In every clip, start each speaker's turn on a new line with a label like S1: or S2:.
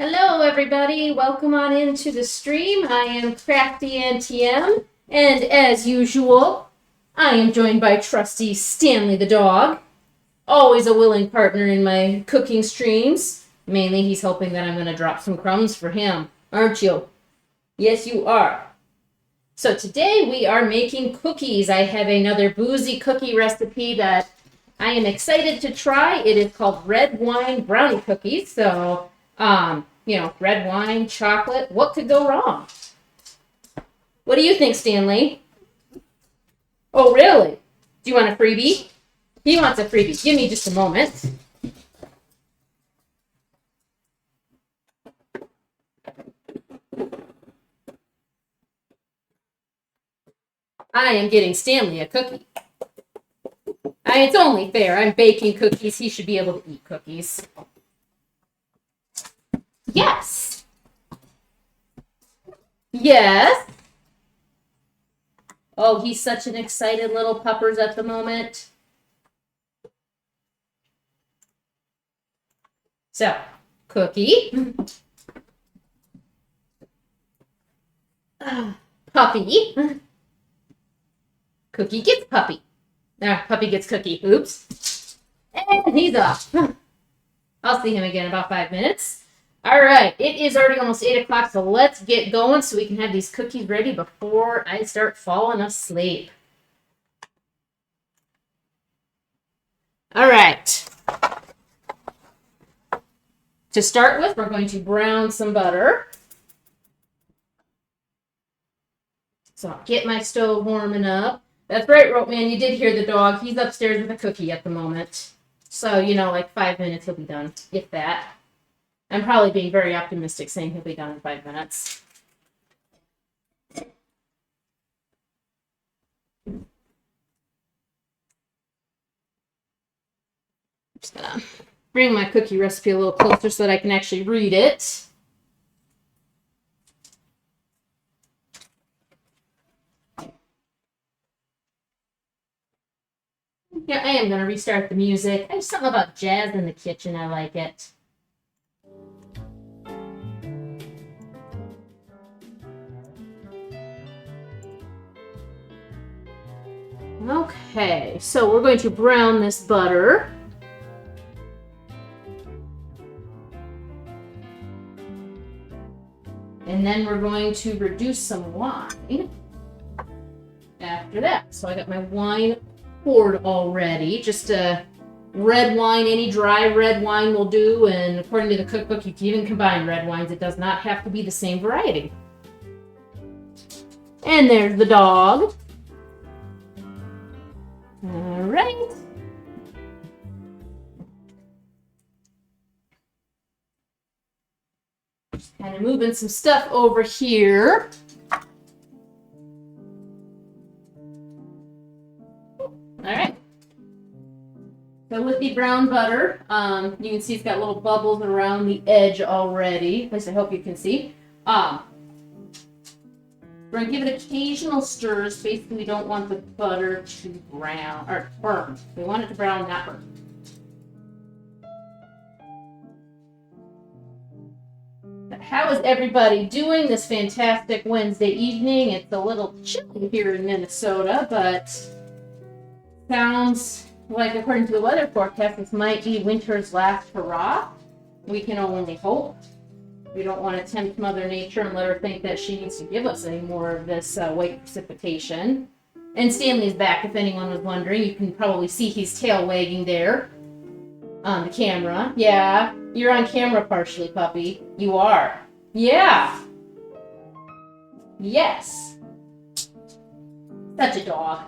S1: Hello, everybody. Welcome on into the stream. I am Crafty NTM, and as usual, I am joined by trusty Stanley the dog, always a willing partner in my cooking streams. Mainly, he's hoping that I'm going to drop some crumbs for him, aren't you? Yes, you are. So today we are making cookies. I have another Boozie cookie recipe that I am excited to try. It is called red wine brownie cookies. So, red wine, chocolate, what could go wrong? What do you think, Stanley? Oh, really? Do you want a freebie? He wants a freebie. Give me just a moment. I am getting Stanley a cookie. It's only fair. I'm baking cookies. He should be able to eat cookies. Yes. Yes. Oh, he's such an excited little puppers at the moment. So, cookie. Puppy. Cookie gets puppy. Puppy gets cookie. Oops. And he's off. I'll see him again in about 5 minutes. All right, it is already almost 8 o'clock, so let's get going so we can have these cookies ready before I start falling asleep. All right. To start with, we're going to brown some butter. So I'll get my stove warming up. That's right, Rope Man, you did hear the dog. He's upstairs with a cookie at the moment. So, like 5 minutes he'll be done, if that. I'm probably being very optimistic saying he'll be done in 5 minutes. I'm just gonna bring my cookie recipe a little closer so that I can actually read it. Yeah, I am gonna restart the music. There's something about jazz in the kitchen. I like it. Okay, so we're going to brown this butter. And then we're going to reduce some wine after that. So I got my wine poured already. Just a red wine, any dry red wine will do. And according to the cookbook, you can even combine red wines. It does not have to be the same variety. And there's the dog. All right. Just kind of moving some stuff over here. All right. So with the brown butter, you can see it's got little bubbles around the edge already. At least I hope you can see. We're going to give it occasional stirs. Basically, we don't want the butter to brown or burn. We want it to brown, not burn. How is everybody doing this fantastic Wednesday evening? It's a little chilly here in Minnesota, but sounds like, according to the weather forecast, this might be winter's last hurrah. We can only hope. We don't want to tempt Mother Nature and let her think that she needs to give us any more of this white precipitation. And Stanley's back, if anyone was wondering. You can probably see his tail wagging there on the camera. Yeah, you're on camera partially, puppy. You are. Yeah. Yes. Such a dog.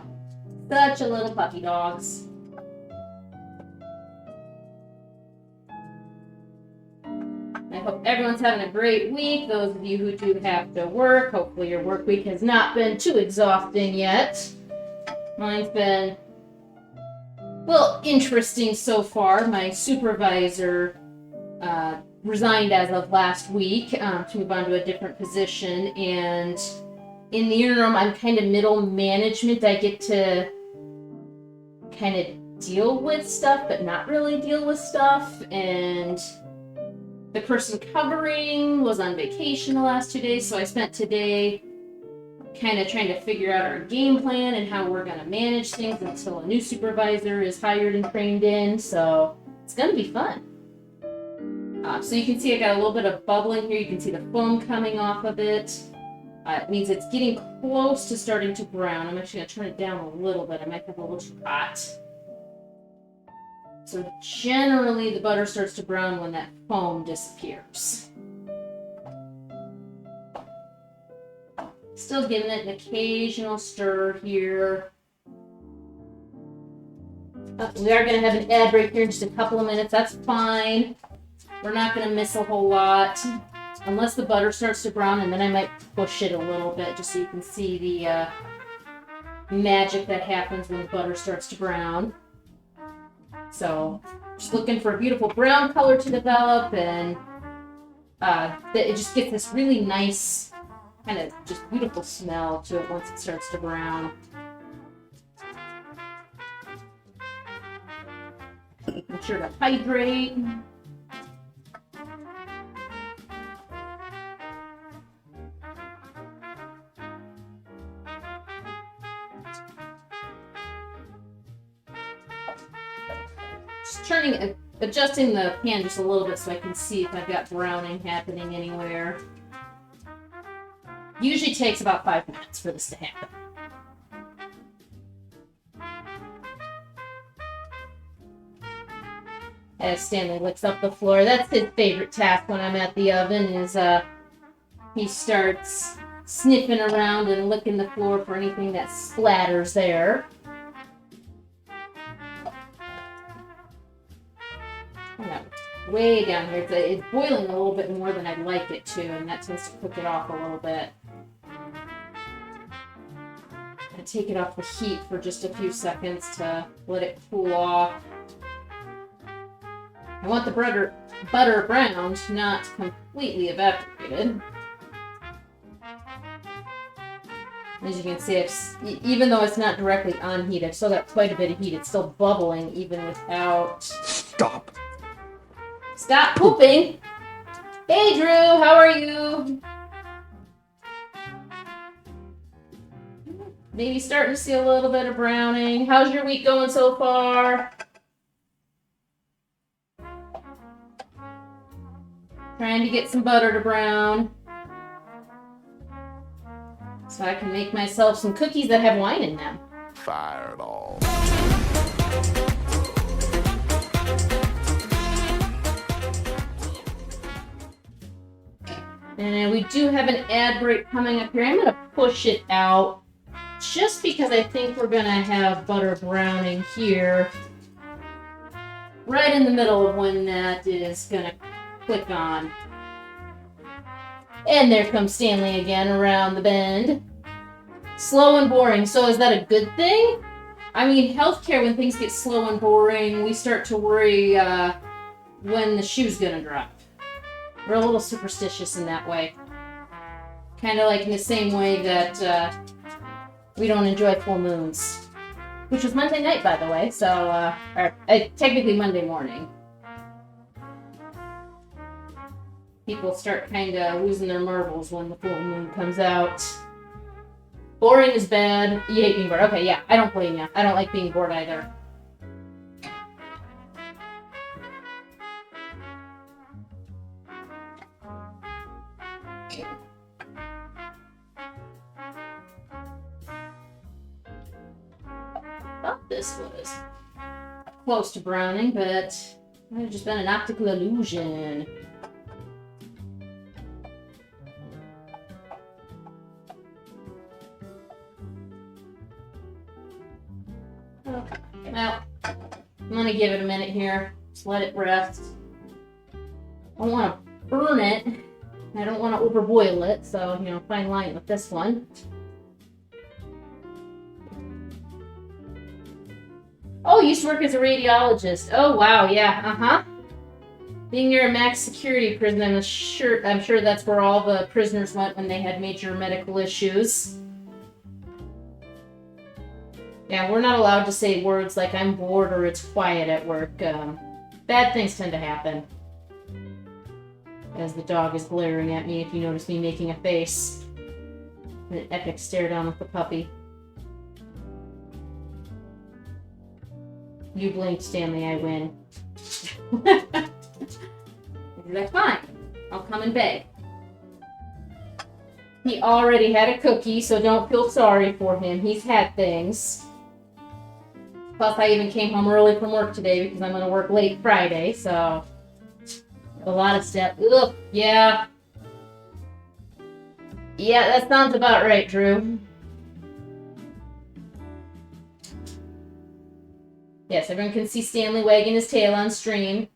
S1: Such a little puppy dogs. I hope everyone's having a great week. Those of you who do have to work, hopefully your work week has not been too exhausting yet. Mine's been, well, interesting so far. My supervisor resigned as of last week to move on to a different position, and in the interim, I'm kind of middle management. I get to kind of deal with stuff, but not really deal with stuff, and The person covering was on vacation the last 2 days, so I spent today kind of trying to figure out our game plan and how we're going to manage things until a new supervisor is hired and trained in, so it's going to be fun. So you can see I got a little bit of bubbling here. You can see the foam coming off of it. It means it's getting close to starting to brown. I'm actually going to turn it down a little bit. I might have a little too hot. So generally the butter starts to brown when that foam disappears. Still giving it an occasional stir here. We are going to have an ad break here in just a couple of minutes. That's fine. We're not going to miss a whole lot. Unless the butter starts to brown, and then I might push it a little bit just so you can see the magic that happens when the butter starts to brown. So, just looking for a beautiful brown color to develop, and it just gets this really nice, kind of just beautiful smell to it once it starts to brown. Make sure to hydrate. Just adjusting the pan just a little bit so I can see if I've got browning happening anywhere. Usually takes about 5 minutes for this to happen. As Stanley licks up the floor, that's his favorite task when I'm at the oven, is he starts sniffing around and licking the floor for anything that splatters there. Way down here. It's boiling a little bit more than I'd like it to, and that tends to cook it off a little bit. I take it off the heat for just a few seconds to let it cool off. I want the butter browned, not completely evaporated. As you can see, even though it's not directly on heat, I've still got quite a bit of heat. It's still bubbling even without... Stop pooping! Hey Drew, how are you? Maybe starting to see a little bit of browning. How's your week going so far? Trying to get some butter to brown, so I can make myself some cookies that have wine in them.
S2: Fire it all.
S1: And we do have an ad break coming up here. I'm going to push it out just because I think we're going to have butter browning here right in the middle of when that is going to click on. And there comes Stanley again around the bend. Slow and boring. So is that a good thing? I mean, healthcare, when things get slow and boring, we start to worry when the shoe's going to drop. We're a little superstitious in that way. Kind of like in the same way that we don't enjoy full moons. Which was Monday night, by the way, so, or technically Monday morning. People start kind of losing their marbles when the full moon comes out. Boring is bad. You hate being bored. Okay, yeah, I don't blame you. I don't like being bored either. Thought this was close to browning, but it might have just been an optical illusion. Okay. Well, I'm gonna give it a minute here. Just let it rest. I don't want to burn it. I don't want to overboil it, so, you know, fine line with this one. Oh, you used to work as a radiologist. Oh, wow, yeah, Being near a max security prison, I'm sure that's where all the prisoners went when they had major medical issues. Yeah, we're not allowed to say words like I'm bored or it's quiet at work. Bad things tend to happen. As the dog is glaring at me, if you notice me making a face. An epic stare down with the puppy. You blinked, Stanley, I win. He's like, fine, I'll come and beg. He already had a cookie, so don't feel sorry for him. He's had things. Plus, I even came home early from work today because I'm going to work late Friday, so... A lot of stuff. Ugh, yeah. Yeah, that sounds about right, Drew. Yes, everyone can see Stanley wagging his tail on stream.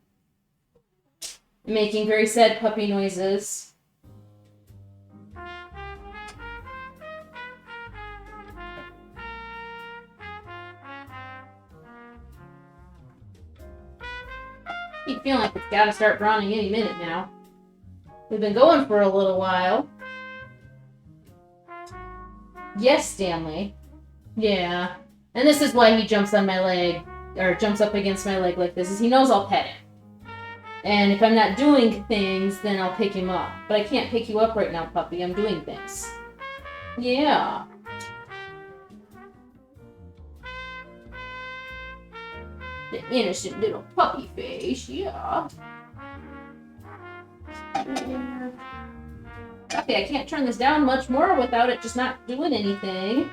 S1: Making very sad puppy noises. I keep feeling like it's gotta start browning any minute now. We've been going for a little while. Yes, Stanley. Yeah. And this is why he jumps on my leg, or jumps up against my leg like this, is he knows I'll pet him. And if I'm not doing things, then I'll pick him up. But I can't pick you up right now, puppy. I'm doing things. Yeah. The innocent little puppy face, yeah. Okay, I can't turn this down much more without it just not doing anything.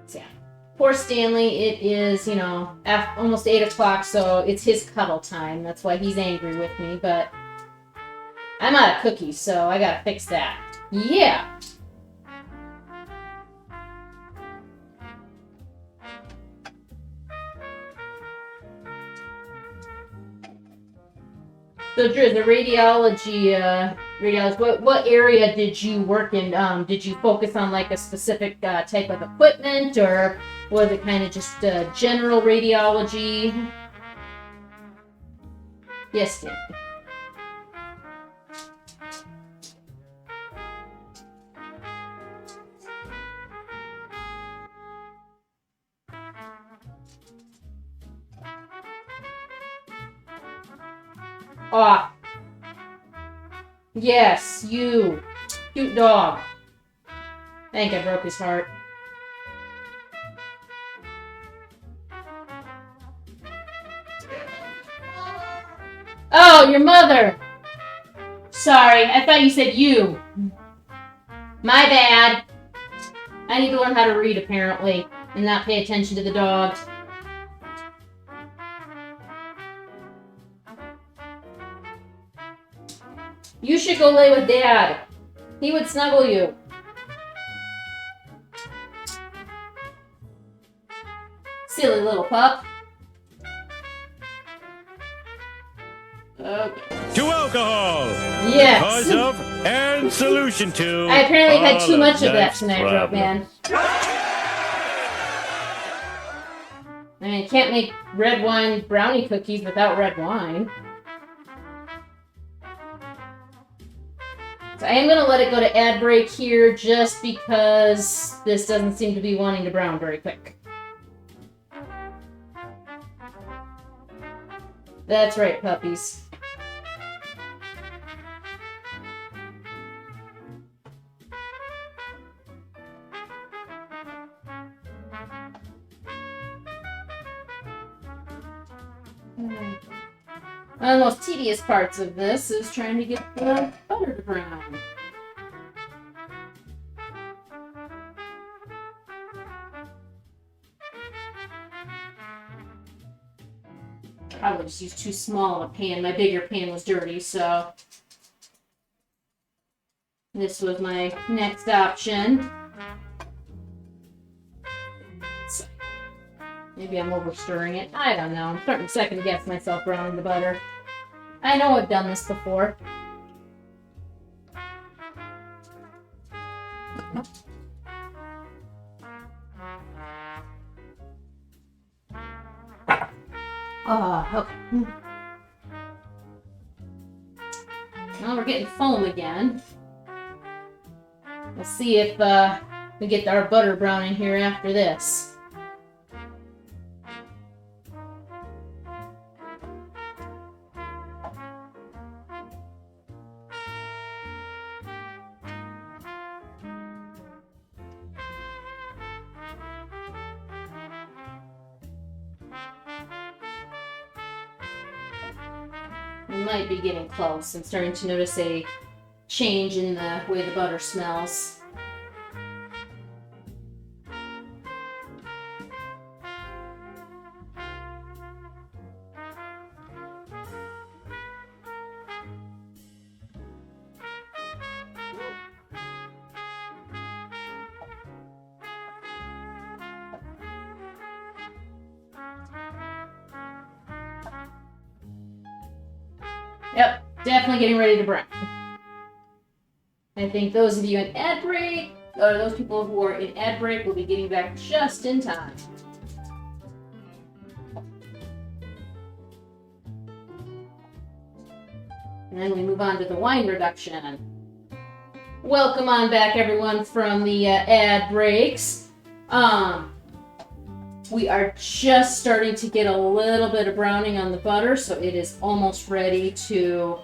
S1: So, yeah. Poor Stanley, it is, you know, almost 8 o'clock, so it's his cuddle time. That's why he's angry with me, but I'm out of cookies, so I gotta fix that. Yeah! So, Drew, the radiology, what area did you work in? Did you focus on, like, a specific type of equipment, or was it kind of just general radiology? Yes, Stanley. Ah. Yes, you. Cute dog. I think I broke his heart. Oh, your mother. Sorry, I thought you said you. My bad. I need to learn how to read, apparently, and not pay attention to the dog. You should go lay with Dad. He would snuggle you. Silly little pup. Okay.
S2: To alcohol!
S1: Yes.
S2: Cause of and solution to.
S1: I apparently had too much of that
S2: life's
S1: tonight,
S2: problems.
S1: Rope Man. I mean, I can't make red wine brownie cookies without red wine. So I am going to let it go to ad break here just because this doesn't seem to be wanting to brown very quick. That's right, puppies. One of the most tedious parts of this is trying to get the butter to brown. Probably just used too small of a pan. My bigger pan was dirty, so this was my next option. So, maybe I'm over stirring it. I don't know. I'm starting to second guess myself browning the butter. I know I've done this before. Okay. Now we're getting foam again. We'll see if we get our butter browning here after this. We might be getting close. I'm starting to notice a change in the way the butter smells. Yep, definitely getting ready to brown. I think those of you in ad break, or those people who are in ad break, will be getting back just in time. And then we move on to the wine reduction. Welcome on back, everyone, from the ad breaks. We are just starting to get a little bit of browning on the butter, so it is almost ready to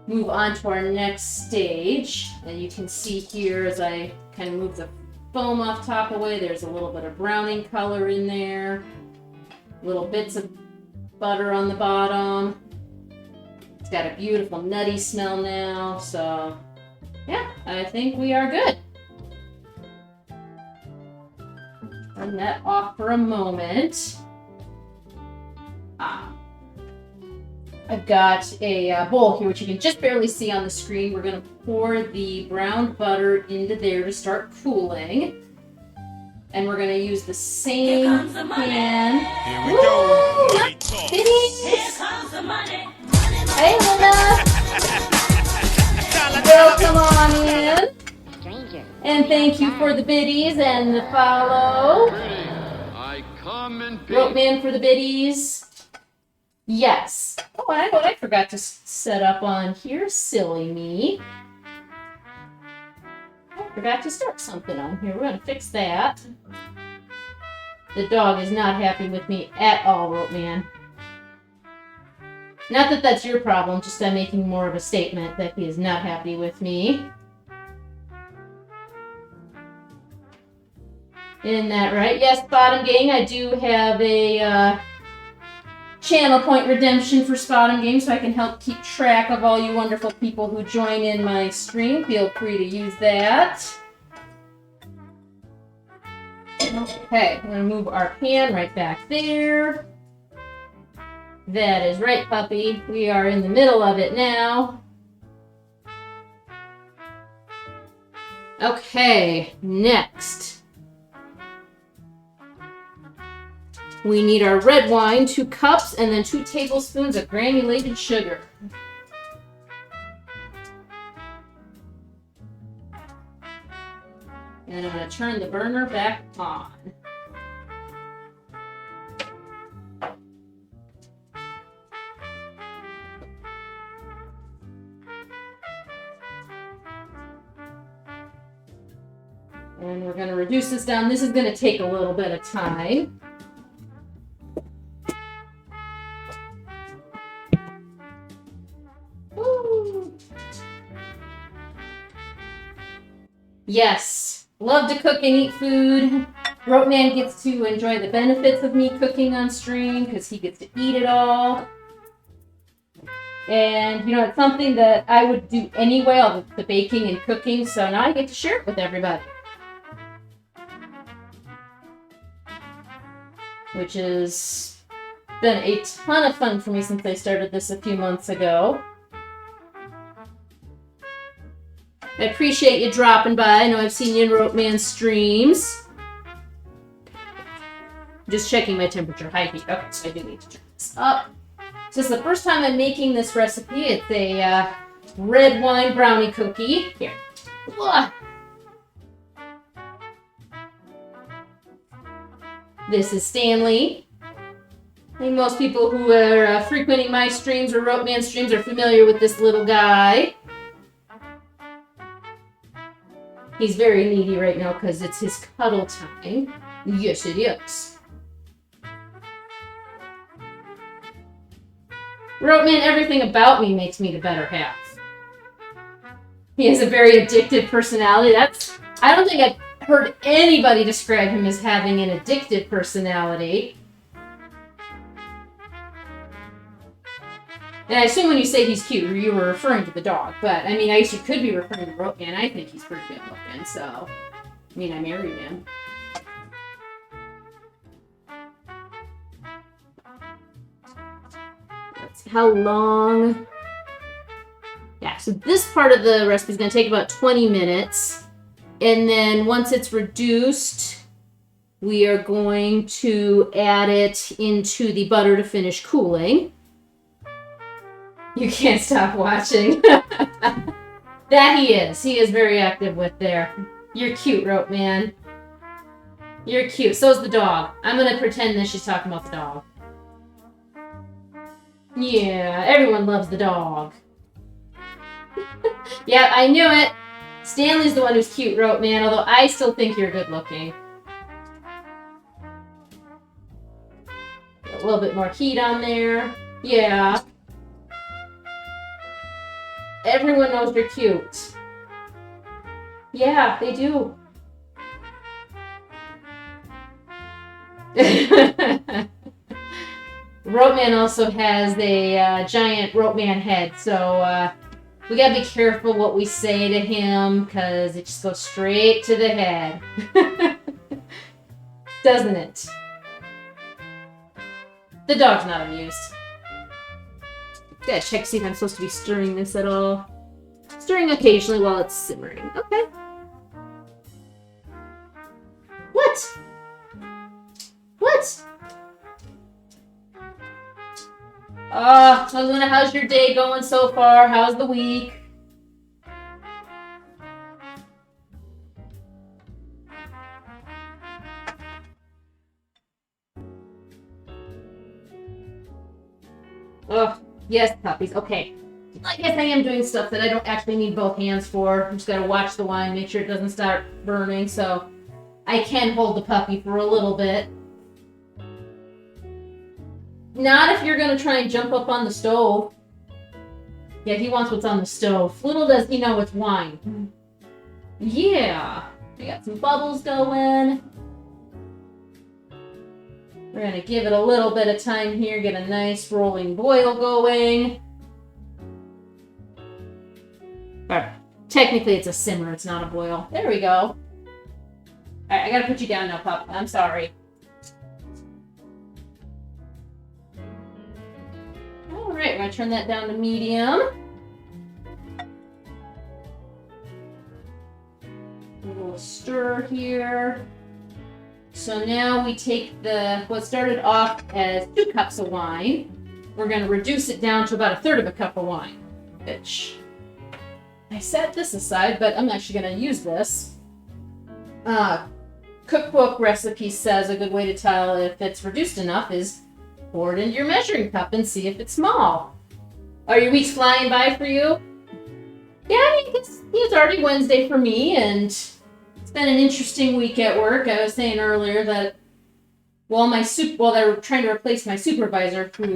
S1: move on to our next stage. And you can see here as I kind of move the foam off top away, there's a little bit of browning color in there. Little bits of butter on the bottom. It's got a beautiful nutty smell now, so yeah, I think we are good. Turn that off for a moment. I've got a bowl here, which you can just barely see on the screen. We're going to pour the browned butter into there to start cooling. And we're going to use the same pan.
S2: Here we go. Money talk.
S1: Here comes the money. Hey, Linda. Welcome on in. And thank you for the biddies and the follow.
S3: I come in peace.
S1: Ropeman for the biddies. Yes. Oh, I forgot to set up on here. Silly me. I forgot to start something on here. We're going to fix that. The dog is not happy with me at all, Ropeman. Not that that's your problem, just I'm making more of a statement that he is not happy with me. Isn't that right? Yes, Bottom Gang, I do have a channel point redemption for Spot'em Game, so I can help keep track of all you wonderful people who join in my stream. Feel free to use that. Okay, I'm going to move our pan right back there. That is right, puppy. We are in the middle of it now. Okay, next. We need our red wine, 2 cups, and then 2 tablespoons of granulated sugar. And I'm going to turn the burner back on. And we're going to reduce this down. This is going to take a little bit of time. Woo. Yes, love to cook and eat food. Ropeman gets to enjoy the benefits of me cooking on stream because he gets to eat it all. And, you know, it's something that I would do anyway, all the baking and cooking, so now I get to share it with everybody. Which has been a ton of fun for me since I started this a few months ago. I appreciate you dropping by. I know I've seen you in Ropeman streams. Just checking my temperature. High heat. Okay, so I do need to turn this up. This is the first time I'm making this recipe. It's a red wine brownie cookie. Here. Ugh. This is Stanley. I think most people who are frequenting my streams or Ropeman streams are familiar with this little guy. He's very needy right now because it's his cuddle time. Yes, it is. Ropeman, everything about me makes me the better half. He has a very addictive personality. I don't think I've heard anybody describe him as having an addictive personality. And I assume when you say he's cute, you were referring to the dog. But, I mean, I guess you could be referring to Ropeman. I think he's pretty good looking, so... I mean, I married him. Let's see, how long... Yeah, so this part of the recipe is going to take about 20 minutes. And then once it's reduced, we are going to add it into the butter to finish cooling. You can't stop watching. That he is. He is very active with there. You're cute, Ropeman. You're cute. So's the dog. I'm going to pretend that she's talking about the dog. Yeah, everyone loves the dog. Yeah, I knew it. Stanley's the one who's cute, Ropeman, although I still think you're good looking. A little bit more heat on there. Yeah. Everyone knows you're cute. Yeah, they do. Ropeman also has a giant Ropeman head, so we gotta be careful what we say to him, because it just goes straight to the head. Doesn't it? The dog's not amused. Gotta check to see if I'm supposed to be stirring this at all. Stirring occasionally while it's simmering. Okay. What? What? Luna, how's your day going so far? How's the week? Oh, yes, puppies. Okay. I guess I am doing stuff that I don't actually need both hands for. I'm just gotta watch the wine, make sure it doesn't start burning, so I can hold the puppy for a little bit. Not if you're gonna try and jump up on the stove. Yeah, he wants what's on the stove. Little does he know it's wine. Yeah. I got some bubbles going. We're gonna give it a little bit of time here, get a nice rolling boil going. Or, technically it's a simmer, it's not a boil. There we go. Alright, I gotta put you down now, pup. I'm sorry. Alright, we're gonna turn that down to medium. A little stir here. So now we take what started off as 2 cups of wine. We're gonna reduce it down to about 1/3 of a cup of wine. Which, I set this aside, but I'm actually gonna use this. Cookbook recipe says a good way to tell if it's reduced enough is pour it into your measuring cup and see if it's small. Are your weeks flying by for you? Yeah, I mean, it's already Wednesday for me, and it's been an interesting week at work. I was saying earlier that while they were trying to replace my supervisor who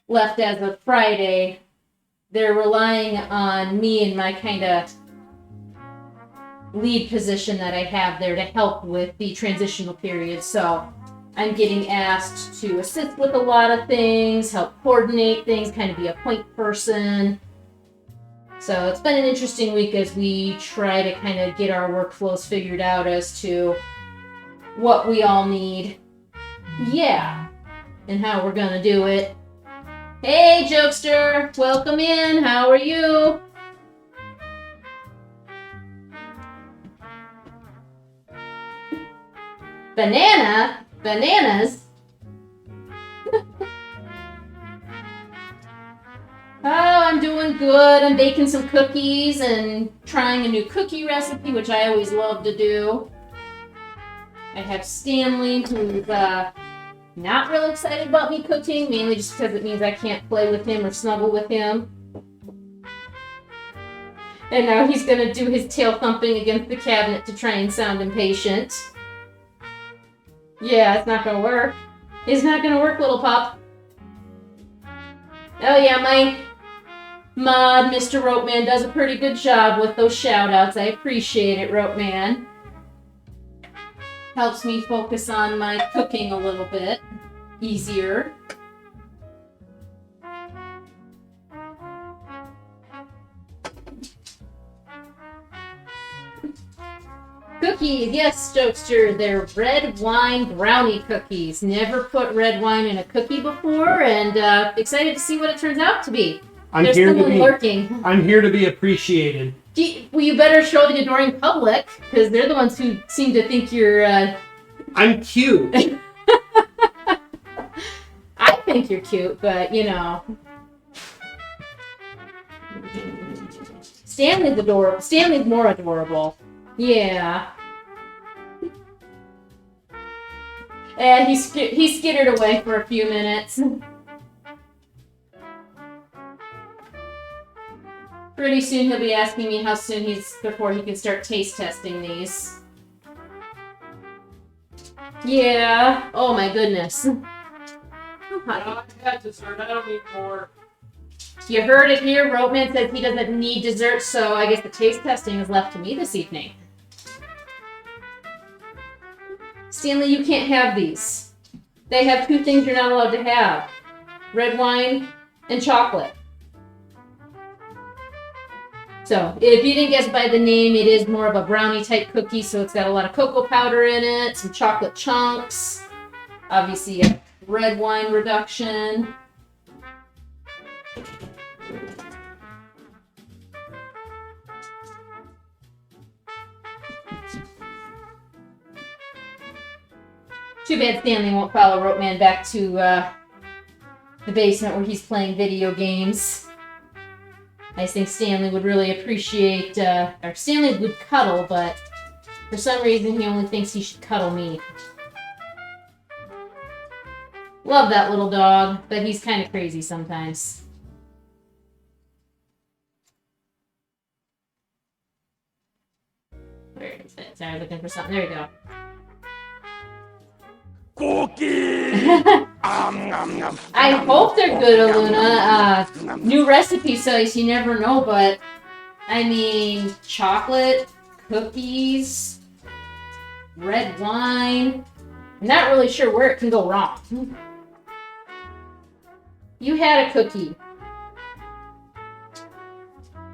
S1: left as of Friday, they're relying on me and my kind of lead position that I have there to help with the transitional period. So I'm getting asked to assist with a lot of things, help coordinate things, kind of be a point person. So it's been an interesting week as we try to kind of get our workflows figured out as to what we all need. Yeah. And how we're gonna do it. Hey, Jokester! Welcome in! How are you? Bananas? Oh, I'm doing good. I'm baking some cookies and trying a new cookie recipe, which I always love to do. I have Stanley, who's not real excited about me cooking, mainly just because it means I can't play with him or snuggle with him. And now he's gonna do his tail thumping against the cabinet to try and sound impatient. Yeah, it's not gonna work. It's not gonna work, little pup. Oh yeah, my mod, Mr. Ropeman, does a pretty good job with those shout-outs. I appreciate it, Ropeman. Helps me focus on my cooking a little bit easier. cookies. Yes, Jokester, they're red wine brownie cookies. Never put red wine in a cookie before, and excited to see what it turns out to be. There's someone lurking.
S4: I'm here to be appreciated.
S1: Well, you better show the adoring public, because they're the ones who seem to think you're...
S4: I'm cute.
S1: I think you're cute, but, you know... Stanley's adorable. Stanley's more adorable. Yeah. And he skittered away for a few minutes. Pretty soon he'll be asking me how soon before he can start taste testing these. Yeah. Oh my goodness.
S4: I got dessert. I don't need more.
S1: You heard it here. Ropeman says he doesn't need dessert, so I guess the taste testing is left to me this evening. Stanley, you can't have these. They have two things you're not allowed to have. Red wine and chocolate. So, if you didn't guess by the name, it is more of a brownie-type cookie, so it's got a lot of cocoa powder in it, some chocolate chunks, obviously a red wine reduction. Too bad Stanley won't follow Ropeman back to the basement where he's playing video games. I think Stanley would really appreciate, or Stanley would cuddle, but for some reason he only thinks he should cuddle me. Love that little dog, but he's kind of crazy sometimes. Where is it? Sorry, looking for something. There you go.
S2: Cookie!
S1: I hope they're good, Aluna. New recipe says you never know, but I mean, chocolate, cookies, red wine. I'm not really sure where it can go wrong. You had a cookie.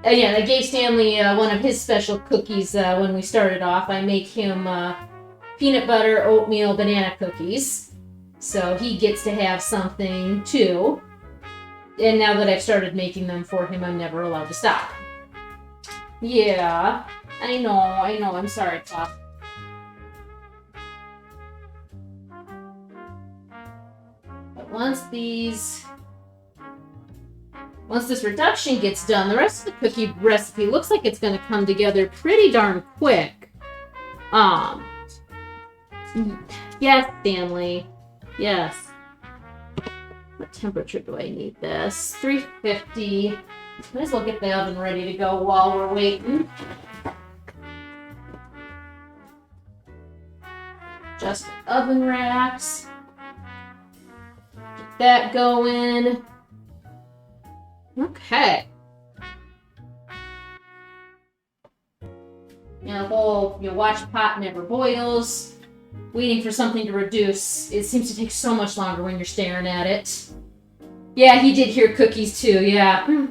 S1: Yeah, I gave Stanley one of his special cookies when we started off. I make him peanut butter, oatmeal, banana cookies. So he gets to have something too. And now that I've started making them for him, I'm never allowed to stop. Yeah, I know, I'm sorry, Pop. But once this reduction gets done, the rest of the cookie recipe looks like it's going to come together pretty darn quick. Yes, Stanley. Yes. What temperature do I need this? 350. Might as well get the oven ready to go while we're waiting. Just the oven racks. Get that going. Okay. The whole, watch pot never boils. Waiting for something to reduce. It seems to take so much longer when you're staring at it. Yeah, he did hear cookies too, yeah.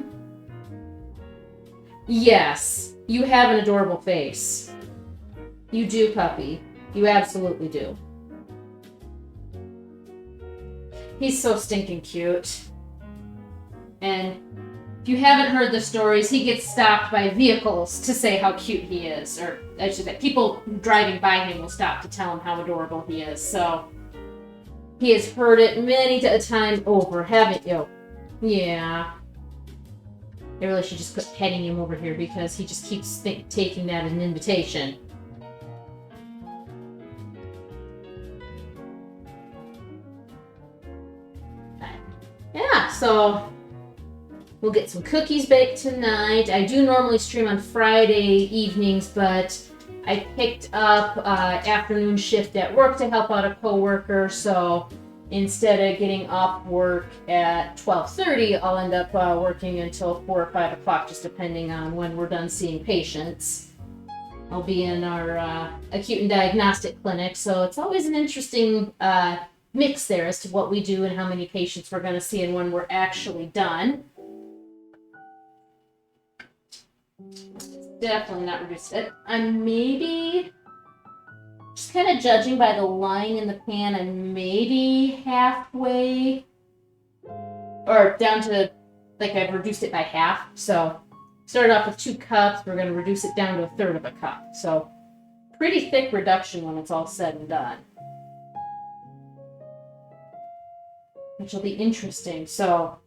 S1: Yes, you have an adorable face. You do, puppy. You absolutely do. He's so stinking cute. And if you haven't heard the stories, he gets stopped by vehicles to say how cute he is. Or I should say, people driving by him will stop to tell him how adorable he is. So he has heard it many a time over, haven't you? Yeah. I really should just quit petting him over here because he just keeps taking that as an invitation. Yeah, so we'll get some cookies baked tonight. I do normally stream on Friday evenings, but I picked up afternoon shift at work to help out a coworker, so instead of getting off work at 12:30, I'll end up working until 4 or 5 o'clock, just depending on when we're done seeing patients. I'll be in our acute and diagnostic clinic, so it's always an interesting mix there as to what we do and how many patients we're going to see and when we're actually done. It's definitely not reduced. I'm maybe just kind of judging by the line in the pan and maybe halfway or down to, like, I've reduced it by half. So started off with 2 cups. We're going to reduce it down to 1/3 of a cup. So pretty thick reduction when it's all said and done. Which will be interesting. So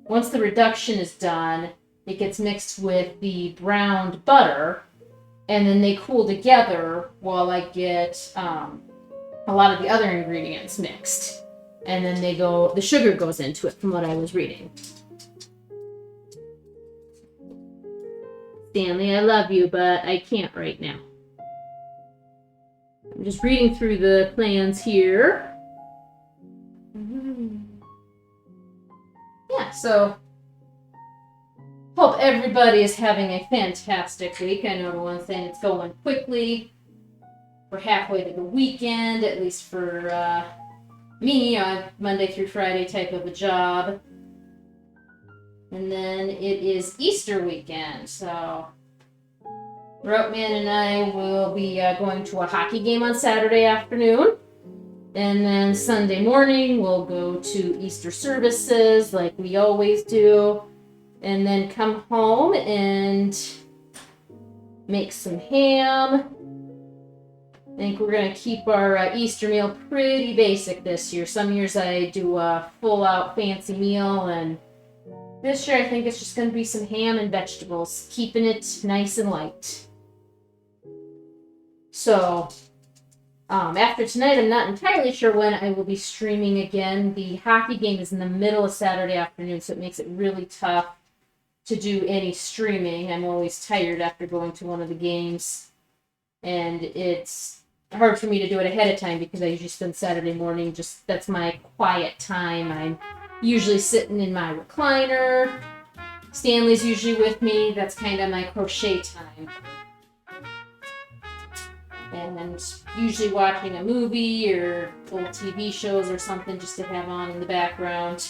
S1: once the reduction is done, it gets mixed with the browned butter, and then they cool together while I get a lot of the other ingredients mixed. And then the sugar goes into it from what I was reading. Stanley, I love you, but I can't right now. I'm just reading through the plans here. Yeah, so hope everybody is having a fantastic week. I know everyone's saying it's going quickly. We're halfway to the weekend, at least for me. I have Monday through Friday type of a job. And then it is Easter weekend, so Ropeman and I will be going to a hockey game on Saturday afternoon. And then Sunday morning, we'll go to Easter services like we always do. And then come home and make some ham. I think we're going to keep our Easter meal pretty basic this year. Some years I do a full-out fancy meal, and this year I think it's just going to be some ham and vegetables, keeping it nice and light. So after tonight, I'm not entirely sure when I will be streaming again. The hockey game is in the middle of Saturday afternoon, so it makes it really tough to do any streaming. I'm always tired after going to one of the games, and it's hard for me to do it ahead of time because I usually spend Saturday morning, that's my quiet time. I'm usually sitting in my recliner. Stanley's usually with me. That's kind of my crochet time. And usually watching a movie or old TV shows or something just to have on in the background.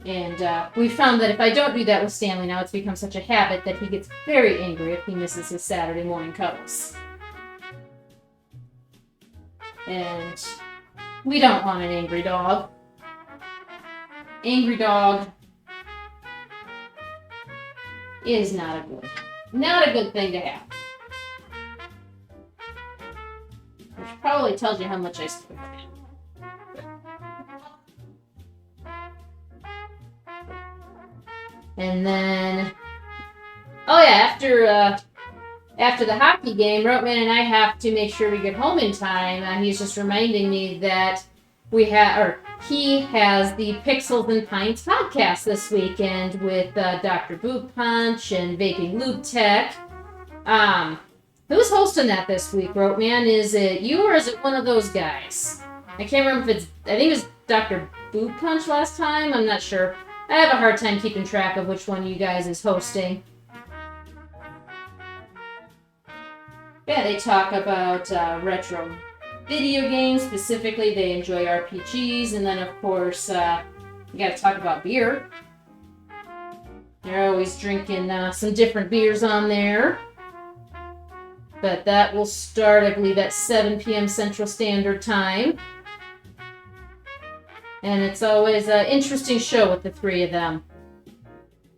S1: And we found that if I don't do that with Stanley now, it's become such a habit that he gets very angry if he misses his Saturday morning cuddles. And we don't want an angry dog. Angry dog is not a good thing to have. Which probably tells you how much I spoil him. And then, after the hockey game, Ropeman and I have to make sure we get home in time. He's just reminding me that he has the Pixels and Pints podcast this weekend with Dr. Boot Punch and Vaping Lube Tech. Who's hosting that this week, Ropeman? Is it you or is it one of those guys? I can't remember if I think it was Dr. Boot Punch last time. I'm not sure. I have a hard time keeping track of which one of you guys is hosting. Yeah, they talk about retro video games. Specifically, they enjoy RPGs. And then, of course, you gotta talk about beer. They're always drinking some different beers on there. But that will start, I believe, at 7 p.m. Central Standard Time. And it's always an interesting show with the three of them.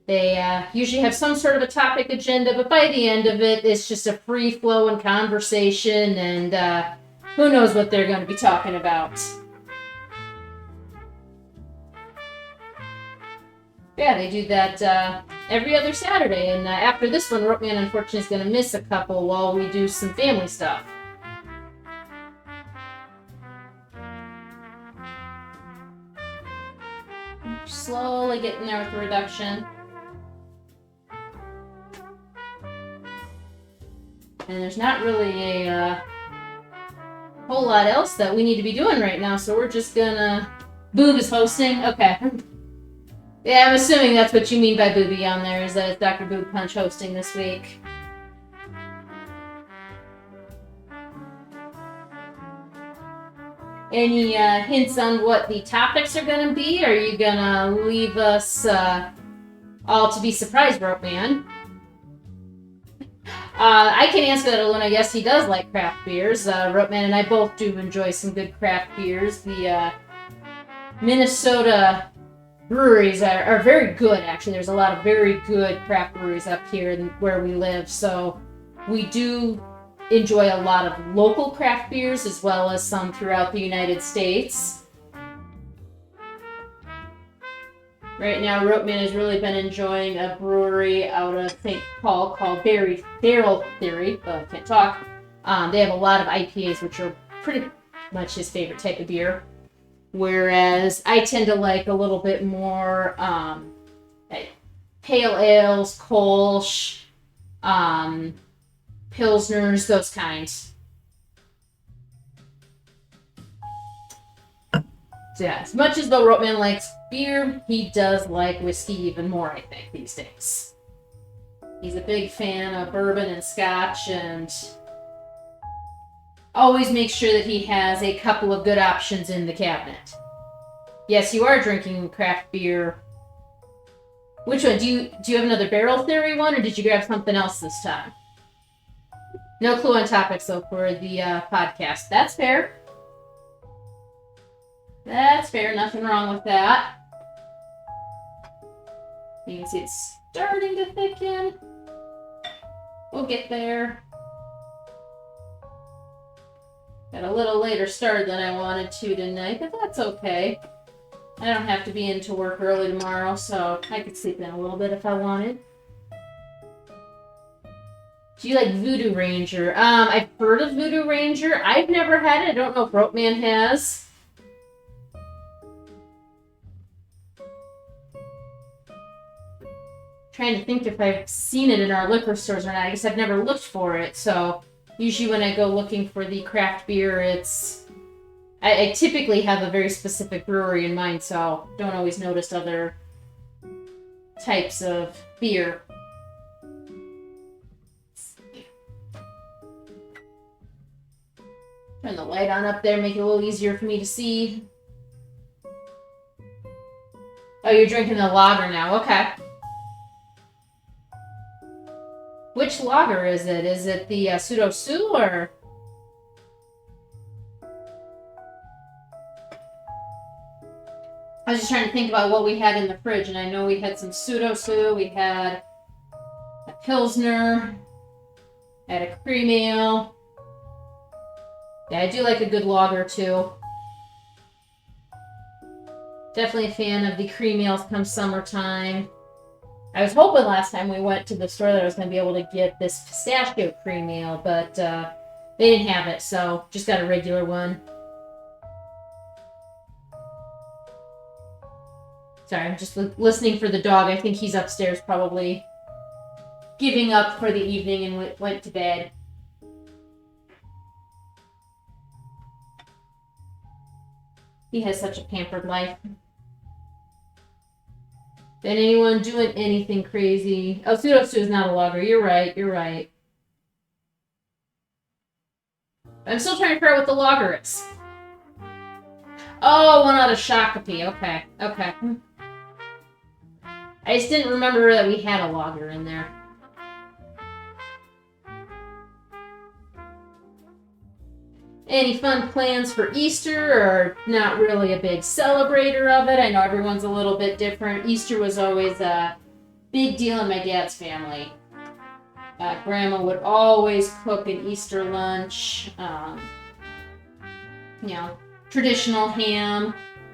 S1: They usually have some sort of a topic agenda, but by the end of it, it's just a free-flowing conversation, and who knows what they're going to be talking about. Yeah, they do that every other Saturday, and after this one, Ropeman unfortunately is going to miss a couple while we do some family stuff. Slowly getting there with the reduction. And there's not really a whole lot else that we need to be doing right now, so we're just gonna... Boob is hosting? Okay. Yeah, I'm assuming that's what you mean by Booby on there, is that it's Dr. Boob Punch hosting this week. Any hints on what the topics are going to be? Are you going to leave us all to be surprised, Ropeman? I can answer that alone. I guess he does like craft beers. Ropeman and I both do enjoy some good craft beers. The Minnesota breweries are very good, actually. There's a lot of very good craft breweries up here where we live, so we do enjoy a lot of local craft beers as well as some throughout the United States. Right now, Ropeman has really been enjoying a brewery out of St. Paul called Barrel Theory. I can't talk. They have a lot of IPAs, which are pretty much his favorite type of beer. Whereas I tend to like a little bit more pale ales, Kolsch, Pilsners, those kinds. So yeah, as much as though Ropeman likes beer, he does like whiskey even more, I think, these days. He's a big fan of bourbon and scotch, and always makes sure that he has a couple of good options in the cabinet. Yes, you are drinking craft beer. Which one? Do you have another Barrel Theory one, or did you grab something else this time? No clue on topics, though, for the podcast. That's fair. That's fair. Nothing wrong with that. You can see it's starting to thicken. We'll get there. Got a little later start than I wanted to tonight, but that's okay. I don't have to be into work early tomorrow, so I could sleep in a little bit if I wanted. Do you like Voodoo Ranger? I've heard of Voodoo Ranger. I've never had it. I don't know if Ropeman has. Trying to think if I've seen it in our liquor stores or not. I guess I've never looked for it, so usually when I go looking for the craft beer, I typically have a very specific brewery in mind, so don't always notice other types of beer. Turn the light on up there, make it a little easier for me to see. Oh, you're drinking the lager now, okay. Which lager is it? Is it the Pseudo Sue or? I was just trying to think about what we had in the fridge, and I know we had some Pseudo Sue, we had a Pilsner, had a cream ale. Yeah, I do like a good lager too. Definitely a fan of the cream ales come summertime. I was hoping last time we went to the store that I was going to be able to get this pistachio cream ale, but they didn't have it, so just got a regular one. Sorry, I'm just listening for the dog. I think he's upstairs probably giving up for the evening and went to bed. He has such a pampered life. Been anyone doing anything crazy? Oh, Pseudo Sue is not a lager. You're right. You're right. I'm still trying to figure out what the lager is. Oh, one out of Shakopee. Okay. Okay. I just didn't remember that we had a lager in there. Any fun plans for Easter, or not really a big celebrator of it? I know everyone's a little bit different. Easter was always a big deal in my dad's family. Grandma would always cook an Easter lunch. You know, traditional ham.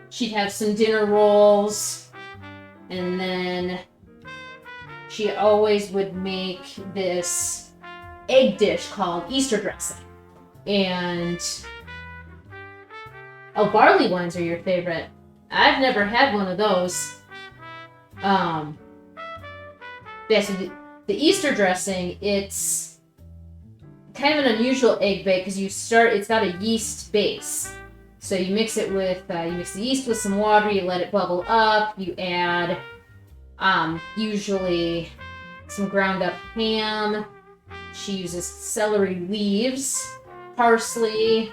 S1: She'd have some dinner rolls. And then she always would make this egg dish called Easter dressing. And barley wines are your favorite. I've never had one of those. Yeah, so the Easter dressing, it's kind of an unusual egg bake because it's got a yeast base. So you mix it with, you mix the yeast with some water, you let it bubble up, you add usually some ground up ham. She uses celery leaves, parsley,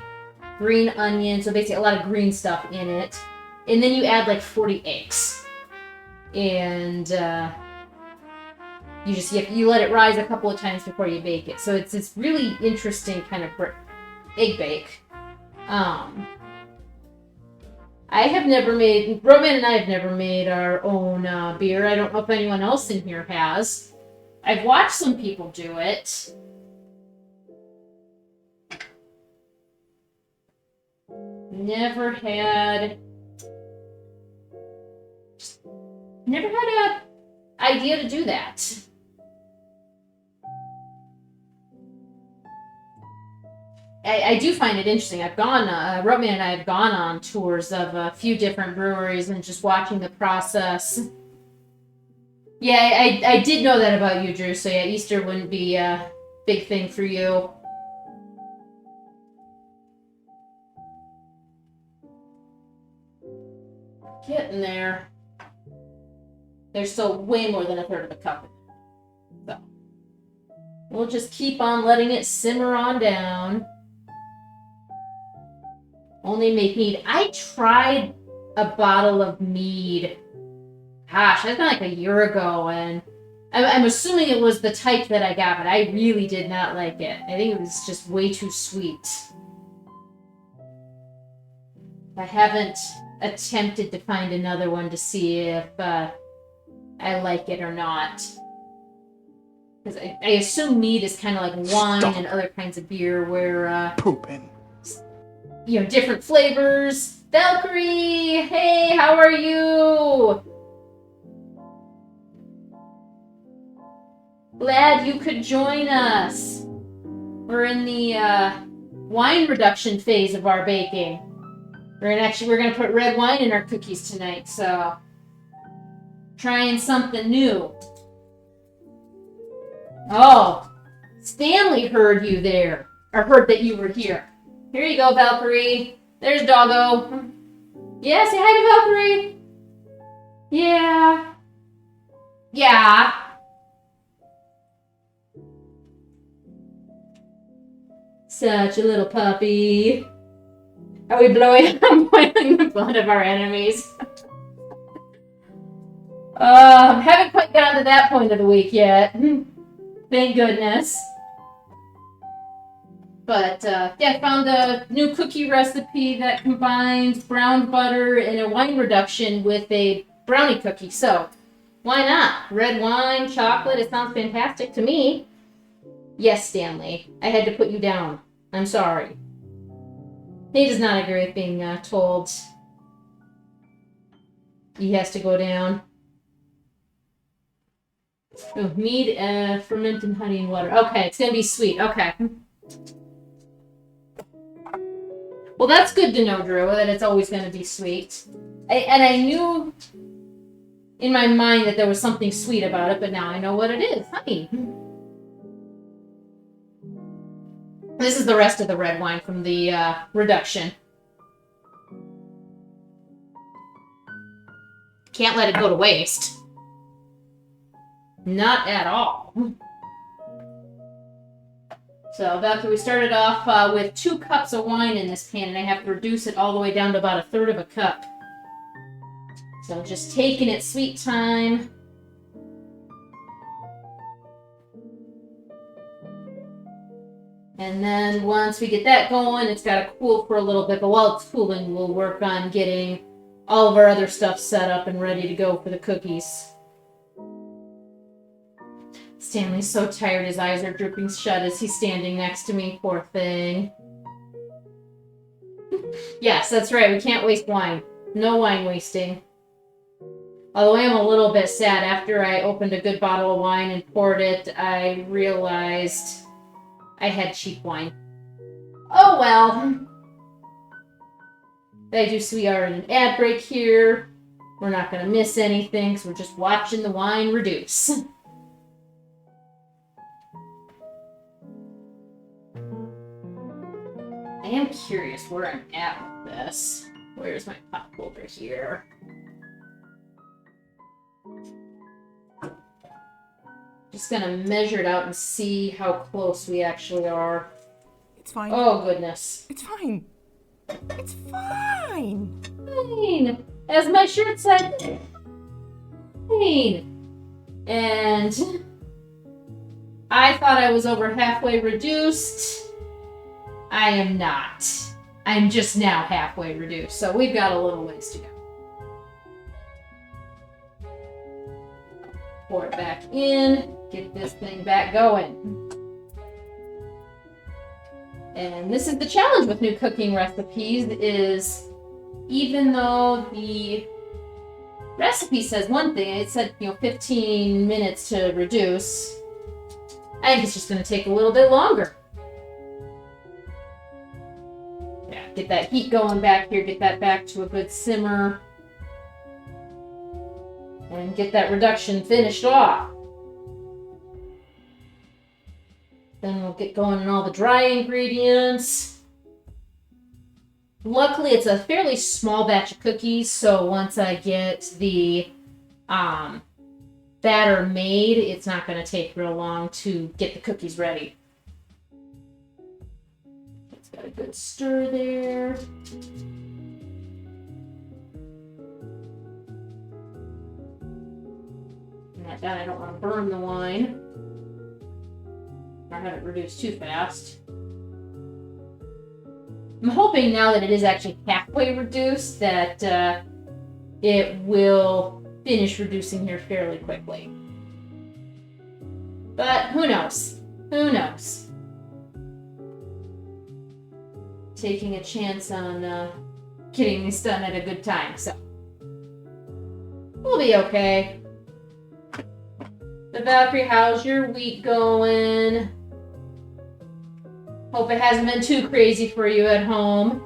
S1: green onion, so basically a lot of green stuff in it. And then you add like 40 eggs. And you let it rise a couple of times before you bake it. So it's this really interesting kind of egg bake. Roman and I have never made our own beer. I don't know if anyone else in here has. I've watched some people do it. Never had a idea to do that. I do find it interesting. I've gone, Roman and I have gone on tours of a few different breweries and just watching the process. Yeah, I did know that about you, Drew, so yeah, Easter wouldn't be a big thing for you. Getting there. There's still way more than a third of a cup. So we'll just keep on letting it simmer on down. Only make mead. I tried a bottle of mead. Gosh, that's been like a year ago, and I'm assuming it was the type that I got, but I really did not like it. I think it was just way too sweet. I haven't attempted to find another one to see if I like it or not. Because I assume mead is kind of like wine and other kinds of beer where...
S2: Pooping.
S1: Different flavors. Valkyrie! Hey, how are you? Glad you could join us. We're in the wine reduction phase of our baking. We're gonna put red wine in our cookies tonight, so trying something new. Oh, Stanley heard you there, or heard that you were here. Here you go, Valkyrie. There's Doggo. Yeah, say hi to Valkyrie. Yeah. Yeah. Such a little puppy. Are we boiling the blood of our enemies? Haven't quite gotten to that point of the week yet. Thank goodness. But, I found a new cookie recipe that combines brown butter and a wine reduction with a brownie cookie. So, why not? Red wine, chocolate, it sounds fantastic to me. Yes, Stanley. I had to put you down. I'm sorry. He does not agree with being told he has to go down. Oh, mead, fermented honey and water. Okay, it's gonna be sweet. Okay. Well, that's good to know, Drew, that it's always gonna be sweet. I knew in my mind that there was something sweet about it, but now I know what it is. Honey. This is the rest of the red wine from the reduction. Can't let it go to waste. Not at all. So, Valkyrie, we started off with 2 cups of wine in this pan, and I have to reduce it all the way down to about a third of a cup. So, just taking it sweet time. And then once we get that going, it's got to cool for a little bit, but while it's cooling, we'll work on getting all of our other stuff set up and ready to go for the cookies. Stanley's so tired, his eyes are drooping shut as he's standing next to me, poor thing. Yes, that's right, we can't waste wine. No wine wasting. Although I am a little bit sad, after I opened a good bottle of wine and poured it, I realized I had cheap wine. Oh well. I do see we are in an ad break here. We're not going to miss anything, so we're just watching the wine reduce. I am curious where I'm at with this. Where's my pot holder here? Just gonna measure it out and see how close we actually are.
S2: It's fine.
S1: Oh, goodness.
S2: It's fine. It's fine.
S1: Fine. As my shirt said. Fine. And I thought I was over halfway reduced. I am not. I'm just now halfway reduced, so we've got a little ways to go. Pour it back in, get this thing back going. And this is the challenge with new cooking recipes is even though the recipe says one thing, it said, 15 minutes to reduce, I think it's just going to take a little bit longer. Yeah, get that heat going back here, get that back to a good simmer, and get that reduction finished off. Then we'll get going on all the dry ingredients. Luckily, it's a fairly small batch of cookies, so once I get the batter made, it's not going to take real long to get the cookies ready. It's got a good stir there. And that done, I don't want to burn the wine. Or have it reduced too fast. I'm hoping now that it is actually halfway reduced that it will finish reducing here fairly quickly. But who knows? Who knows? Taking a chance on getting this done at a good time, so we'll be okay. The Valkyrie, how's your week going? Hope it hasn't been too crazy for you at home.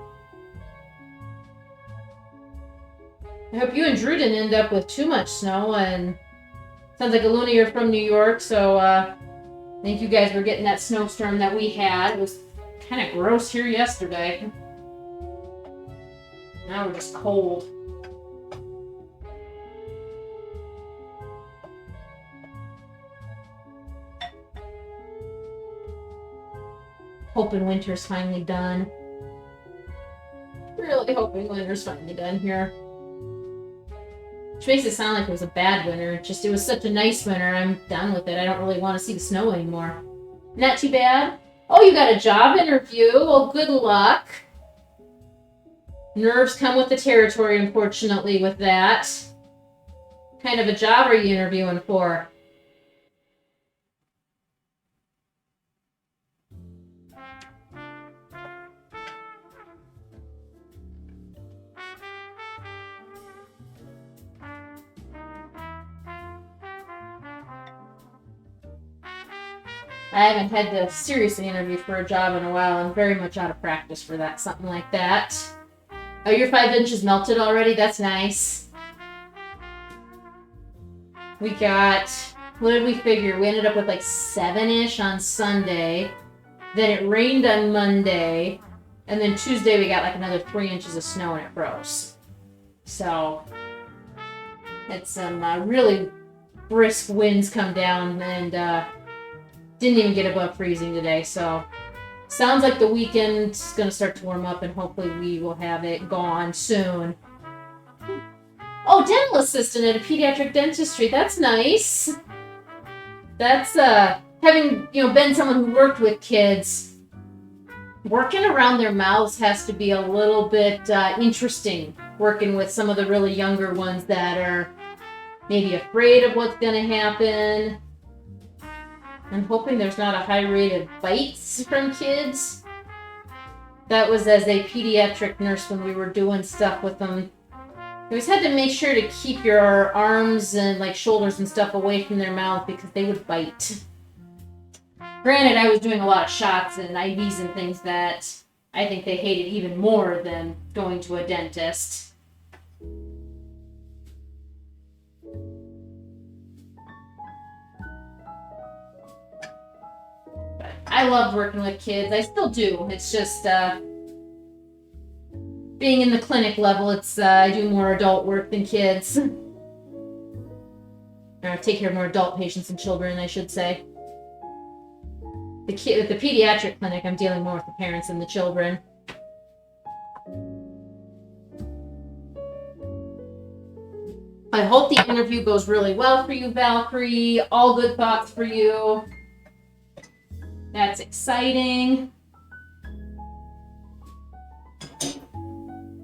S1: I hope you and Drew didn't end up with too much snow, and sounds like Aluna, you're from New York, so I think you guys were getting that snowstorm that we had. It was kind of gross here yesterday. Now we're just cold. Hoping winter's finally done. Really hoping winter's finally done here. Which makes it sound like it was a bad winter. It was such a nice winter. I'm done with it. I don't really want to see the snow anymore. Not too bad. Oh, you got a job interview. Well, good luck. Nerves come with the territory, unfortunately, with that. What kind of a job are you interviewing for? I haven't had to seriously interview for a job in a while. I'm very much out of practice for that, something like that. Oh, your 5 inches melted already? That's nice. We got, what did we figure? We ended up with like 7-ish on Sunday. Then it rained on Monday. And then Tuesday we got like another 3 inches of snow and it froze. So, had some really brisk winds come down and didn't even get above freezing today, so sounds like the weekend's gonna start to warm up and hopefully we will have it gone soon. Oh, dental assistant at a pediatric dentistry. That's nice. That's having been someone who worked with kids, working around their mouths has to be a little bit interesting. Working with some of the really younger ones that are maybe afraid of what's gonna happen. I'm hoping there's not a high rate of bites from kids. That was as a pediatric nurse when we were doing stuff with them. You always had to make sure to keep your arms and like shoulders and stuff away from their mouth because they would bite. Granted, I was doing a lot of shots and IVs and things that I think they hated even more than going to a dentist. I loved working with kids. I still do. It's just being in the clinic level, it's I do more adult work than kids. Or I take care of more adult patients and children, I should say. At the pediatric clinic, I'm dealing more with the parents and the children. I hope the interview goes really well for you, Valkyrie. All good thoughts for you. That's exciting.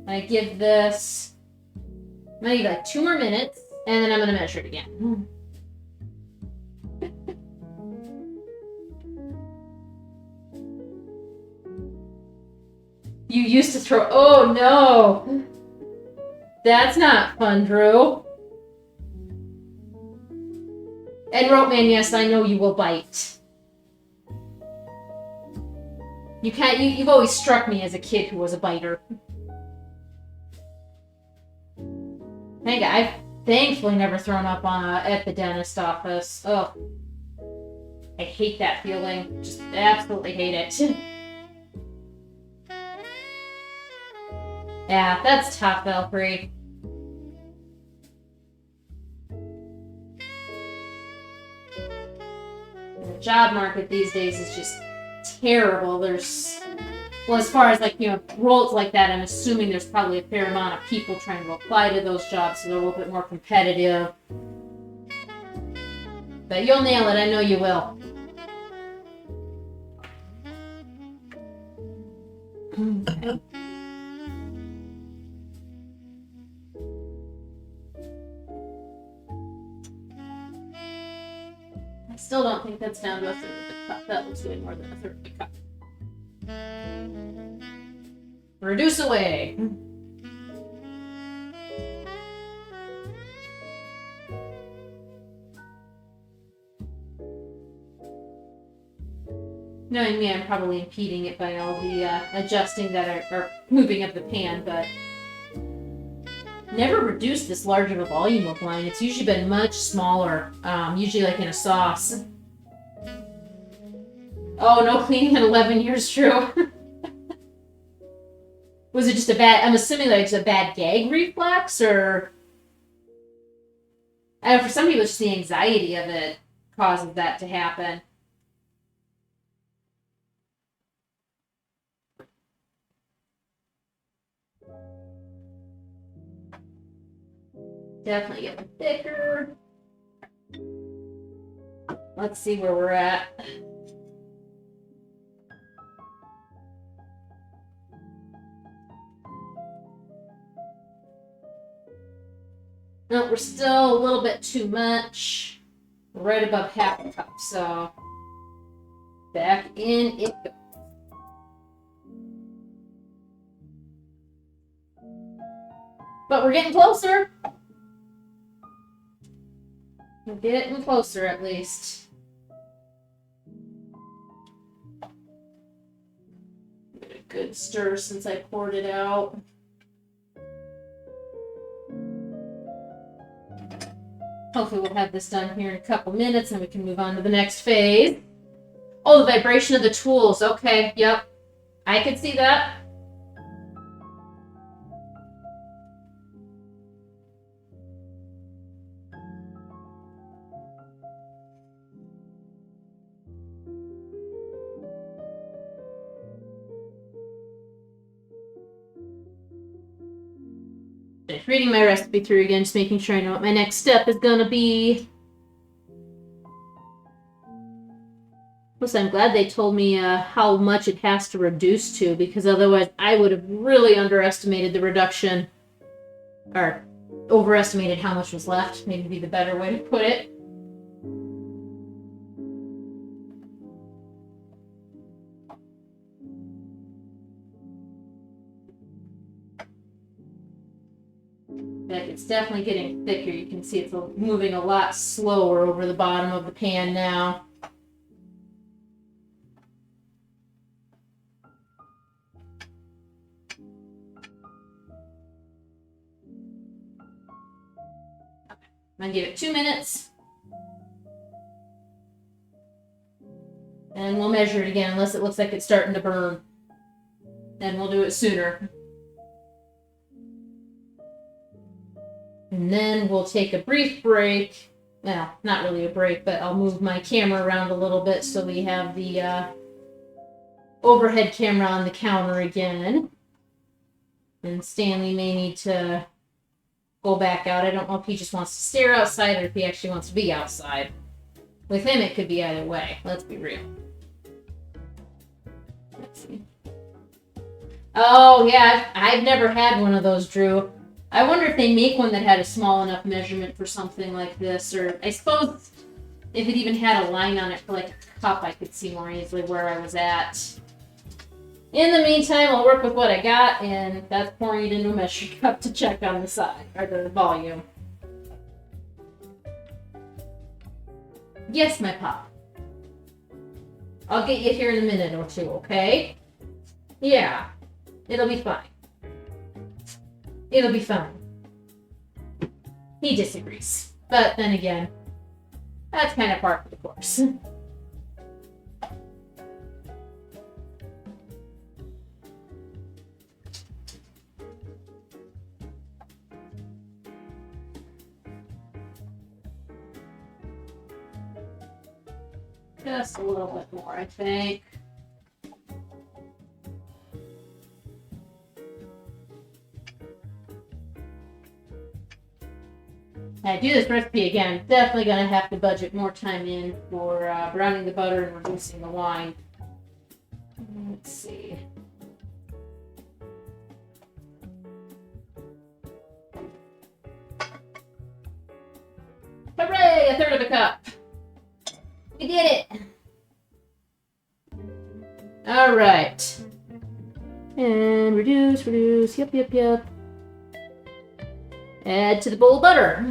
S1: I give this, I'm gonna give like 2 more minutes, and then I'm gonna measure it again. You used to throw, oh no! That's not fun, Drew. And Ropeman, yes, I know you will bite. You can't, you've always struck me as a kid who was a biter. I've thankfully never thrown up at the dentist office. Ugh. I hate that feeling. Just absolutely hate it. Yeah, that's tough, Valkyrie. The job market these days is just terrible. There's, well, as far as like, you know, roles like that, I'm assuming there's probably a fair amount of people trying to apply to those jobs, so they're a little bit more competitive. But you'll nail it, I know you will. Okay. I still don't think that's down to a third of the cup. That looks way more than a third of the cup. Reduce away. Knowing me, I'm probably impeding it by all the adjusting that are moving up the pan, but never reduced this large of a volume of wine. It's usually been much smaller, usually like in a sauce. Oh, no cleaning in 11 years, Drew. Was it just a bad, I'm assuming like it's a bad gag reflex, or... I know for some people, it's just the anxiety of it causes that to happen. Definitely getting thicker. Let's see where we're at. No, we're still a little bit too much. We're right above half a cup, so back in it goes. But we're getting closer. We're getting closer, at least. Get a good stir since I poured it out. Hopefully we'll have this done here in a couple minutes and we can move on to the next phase. Oh, the vibration of the tools. Okay, yep. I could see that. Reading my recipe through again, just making sure I know what my next step is gonna be. Listen, I'm glad they told me how much it has to reduce to, because otherwise I would have really underestimated the reduction, or overestimated how much was left, maybe be the better way to put it. It's definitely getting thicker. You can see it's moving a lot slower over the bottom of the pan now. I'm going to give it 2 minutes. And we'll measure it again unless it looks like it's starting to burn. Then we'll do it sooner. And then we'll take a brief break. Well, not really a break, but I'll move my camera around a little bit so we have the overhead camera on the counter again. And Stanley may need to go back out. I don't know if he just wants to stare outside or if he actually wants to be outside. With him, it could be either way. Let's be real. Let's see. Oh, yeah, I've never had one of those, Drew. I wonder if they make one that had a small enough measurement for something like this, or I suppose if it even had a line on it for like a cup, I could see more easily where I was at. In the meantime, I'll work with what I got, and that's pouring it into a measuring cup to check on the side, or the volume. Yes, my pop. I'll get you here in a minute or two, okay? Yeah, it'll be fine. It'll be fine. He disagrees. But then again, that's kind of par for the course. Just a little bit more, I think. I do this recipe again, definitely going to have to budget more time in for browning the butter and reducing the wine. Let's see. Hooray! A third of a cup. We did it! All right. And reduce. Yep. Add to the bowl of butter.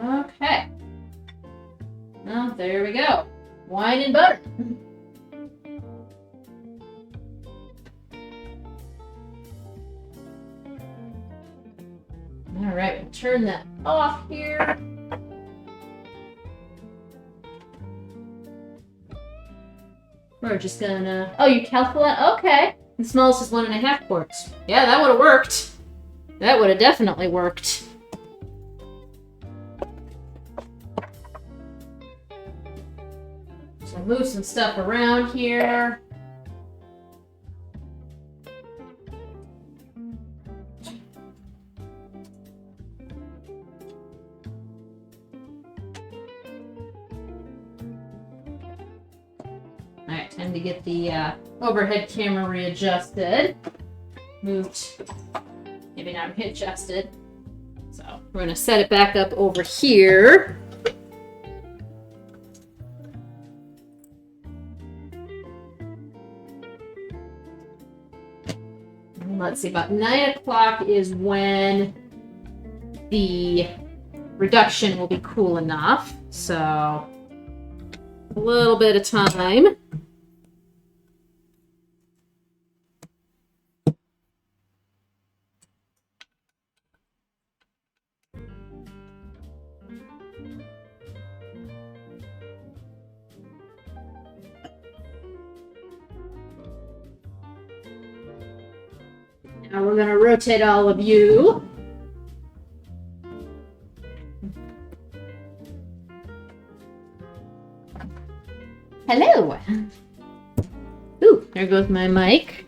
S1: Okay. Well, there we go. Wine and butter. All right, we'll turn that off here. We're just gonna... Oh, you calculate? Okay. The smallest is 1.5 quarts. Yeah, that would have worked. That would have definitely worked. So move some stuff around here. Alright, time to get the overhead camera readjusted. Moved, maybe not readjusted. So we're going to set it back up over here. And let's see, about 9 o'clock is when the reduction will be cool enough. So a little bit of time. Now we're going to rotate all of you. Hello. Ooh, there goes my mic.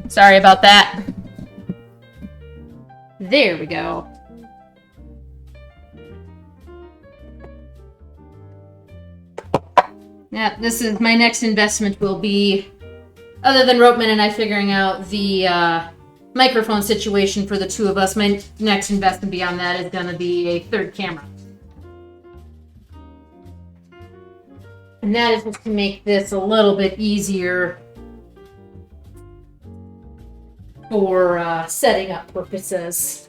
S1: Sorry about that. There we go. Yeah, this is my next investment will be, other than Ropeman and I figuring out the microphone situation for the two of us, my next investment beyond that is going to be a third camera. And that is just to make this a little bit easier for setting up purposes.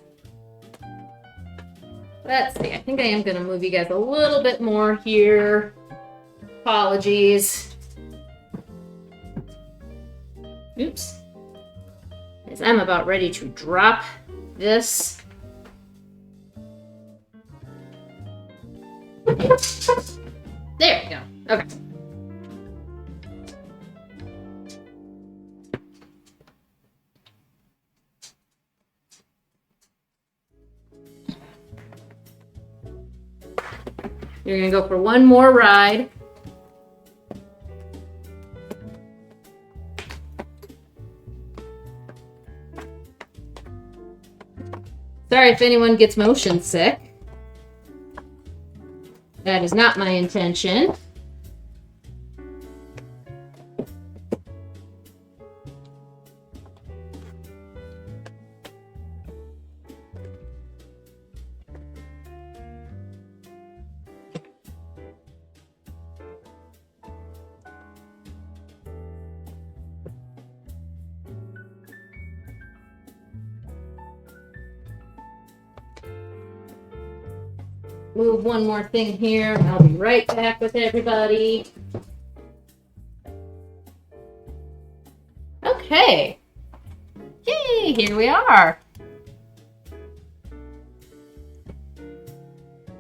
S1: Let's see, I think I am going to move you guys a little bit more here. Apologies. Oops. As I'm about ready to drop this. There we go. Okay. You're gonna go for one more ride. Sorry if anyone gets motion sick. That is not my intention. Move one more thing here, and I'll be right back with everybody. Okay. Yay, here we are.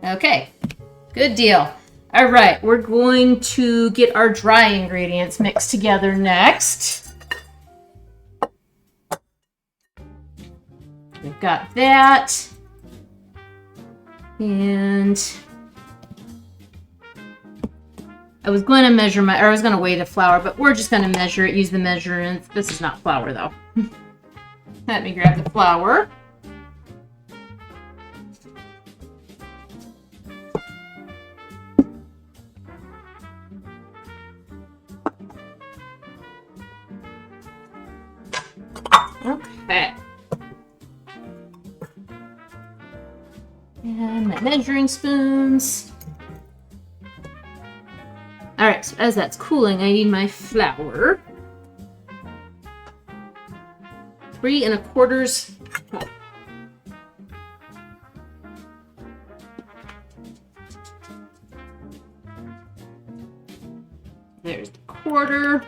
S1: Okay, good deal. All right, we're going to get our dry ingredients mixed together next. We've got that. And I was going to I was going to weigh the flour, but we're just going to measure it, use the measurements. This is not flour though. Let me grab the flour. Okay. And my measuring spoons. Alright, so as that's cooling, I need my flour. 3 1/4 cup. There's the quarter.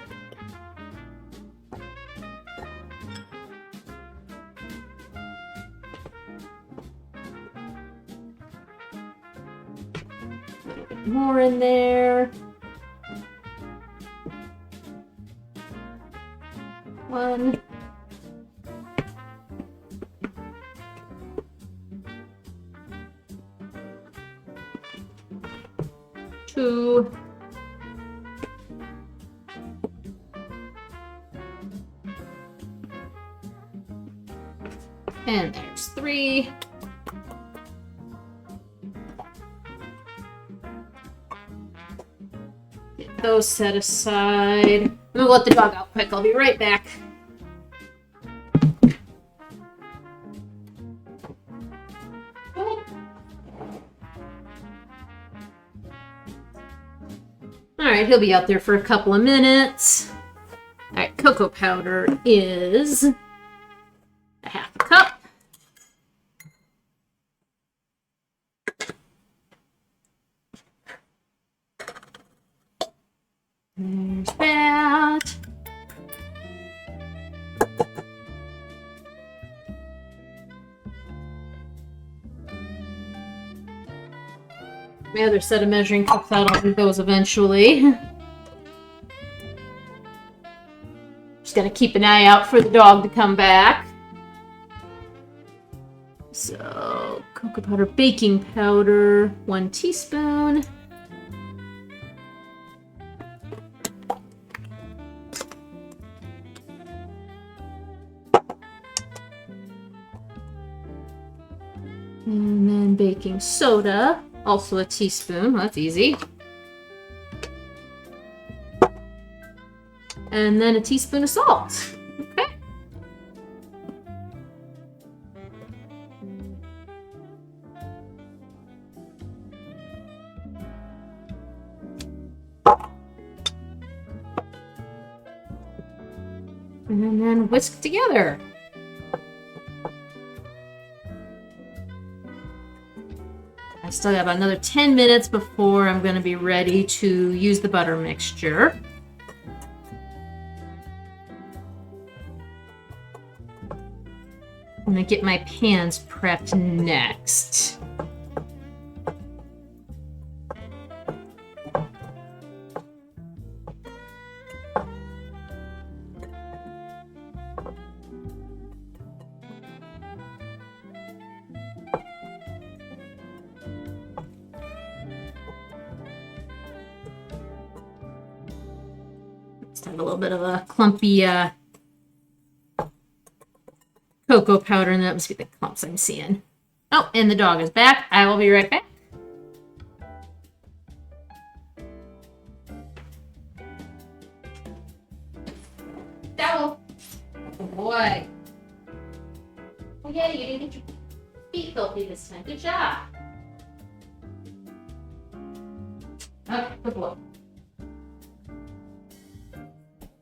S1: A little bit more in there. 1. 2. 'And there's 3. Get those set aside. I'm gonna let the dog out quick. I'll be right back. Alright, he'll be out there for a couple of minutes. Alright, cocoa powder is a 1/2 cup. There's that. My other set of measuring cups out, I'll do those eventually. Just gotta keep an eye out for the dog to come back. So, cocoa powder, baking powder, 1 teaspoon. And then baking soda, also a teaspoon. Well, that's easy. And then a teaspoon of salt. Okay. And then whisk together. I still have another 10 minutes before I'm going to be ready to use the butter mixture. I'm going to get my pans prepped next. Just have a little bit of a clumpy cocoa powder, and that must be the clumps I'm seeing. Oh, and the dog is back. I will be right back. Towel. Oh boy. Oh yeah, you didn't get your feet filthy this time. Good job. Okay, good look.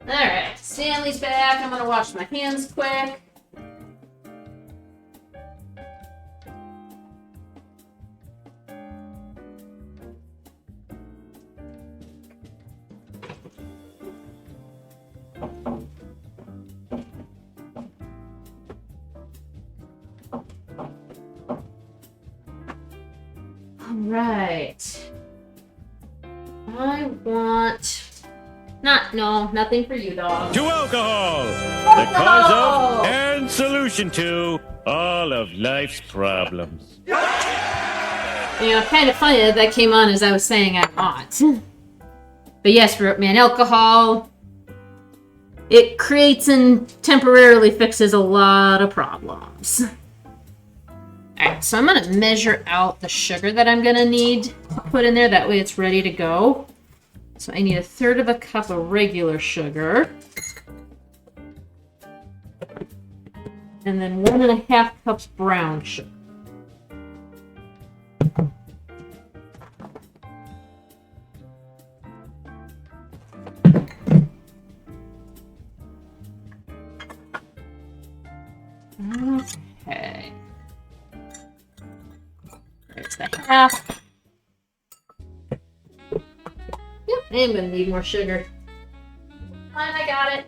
S1: Alright, Stanley's back. I'm gonna wash my hands quick. Alright. I want... nothing for you, dog.
S5: To alcohol,
S1: Alcohol!
S5: the cause of and solution to all of life's problems.
S1: You know, kind of funny that came on as I was saying I want. But yes, man, alcohol, it creates and temporarily fixes a lot of problems. Alright, so I'm going to measure out the sugar that I'm going to need to put in there. That way it's ready to go. So I need 1/3 of a cup of regular sugar. And then 1.5 cups brown sugar. Okay. There's the half. Yep, I'm gonna need more sugar. Fine, I got it.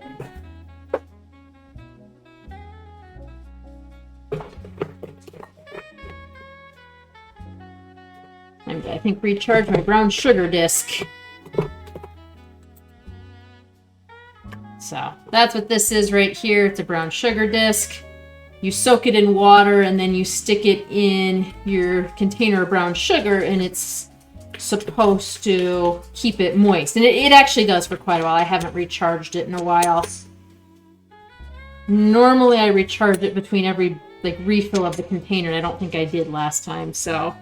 S1: I think recharge my brown sugar disc. So that's what this is right here. It's a brown sugar disc. You soak it in water and then you stick it in your container of brown sugar and it's supposed to keep it moist. And it actually does for quite a while. I haven't recharged it in a while. Normally I recharge it between every refill of the container. And I don't think I did last time, so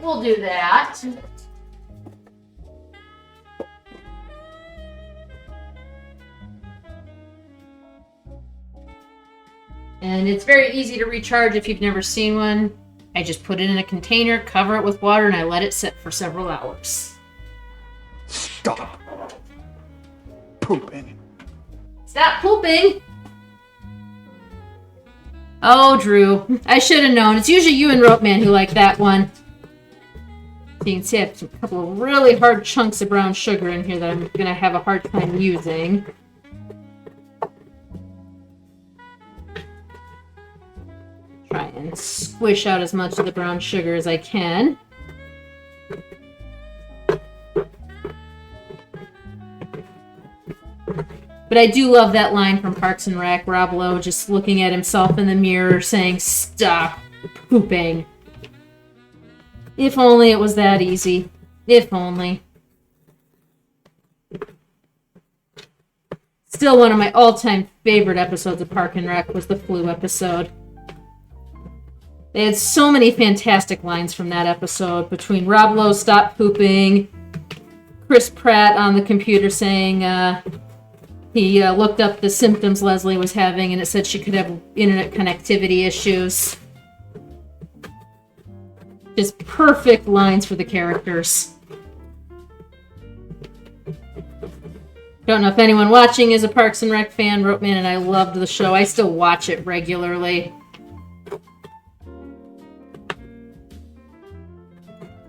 S1: we'll do that. And it's very easy to recharge if you've never seen one. I just put it in a container, cover it with water, and I let it sit for several hours.
S6: Stop pooping.
S1: Stop pooping! Oh, Drew. I should have known. It's usually you and Ropeman who like that one. So you can see I have a couple of really hard chunks of brown sugar in here that I'm going to have a hard time using. Try and squish out as much of the brown sugar as I can. But I do love that line from Parks and Rec, Rob Lowe just looking at himself in the mirror saying, "Stop pooping." If only it was that easy. If only. Still one of my all-time favorite episodes of Park and Rec was the flu episode. They had so many fantastic lines from that episode, between Rob Lowe, "Stop pooping," Chris Pratt on the computer saying he looked up the symptoms Leslie was having and it said she could have internet connectivity issues. Just perfect lines for the characters. Don't know if anyone watching is a Parks and Rec fan. Ropeman and I loved the show. I still watch it regularly.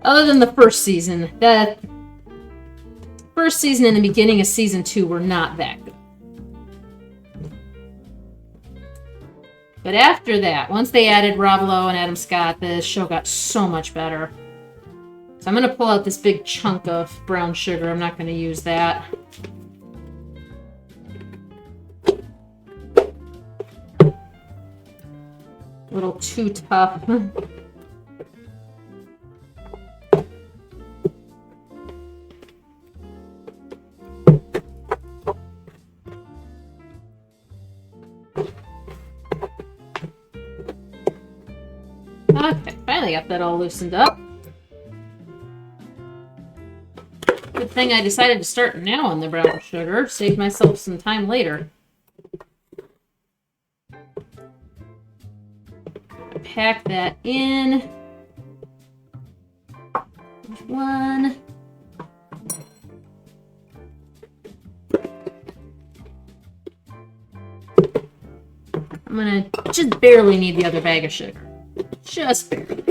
S1: Other than the first season. The first season and the beginning of season 2 were not that good. But after that, once they added Rob Lowe and Adam Scott, the show got so much better. So I'm going to pull out this big chunk of brown sugar. I'm not going to use that. A little too tough. I got that all loosened up. Good thing I decided to start now on the brown sugar. Save myself some time later. Pack that in. One. I'm gonna just barely need the other bag of sugar. Just barely.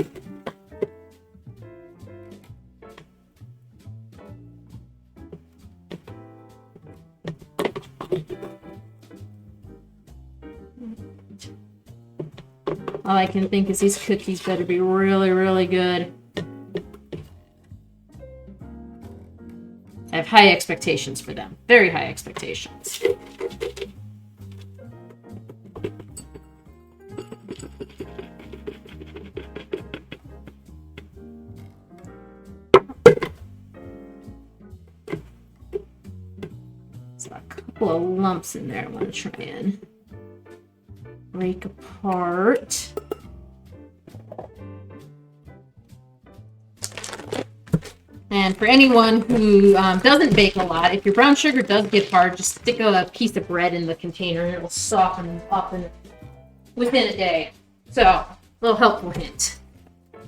S1: All I can think is these cookies better be really, really good. I have high expectations for them. Very high expectations. So a couple of lumps in there I want to try and break apart. And for anyone who doesn't bake a lot, if your brown sugar does get hard, just stick a piece of bread in the container and it will soften up within a day. So, a little helpful hint.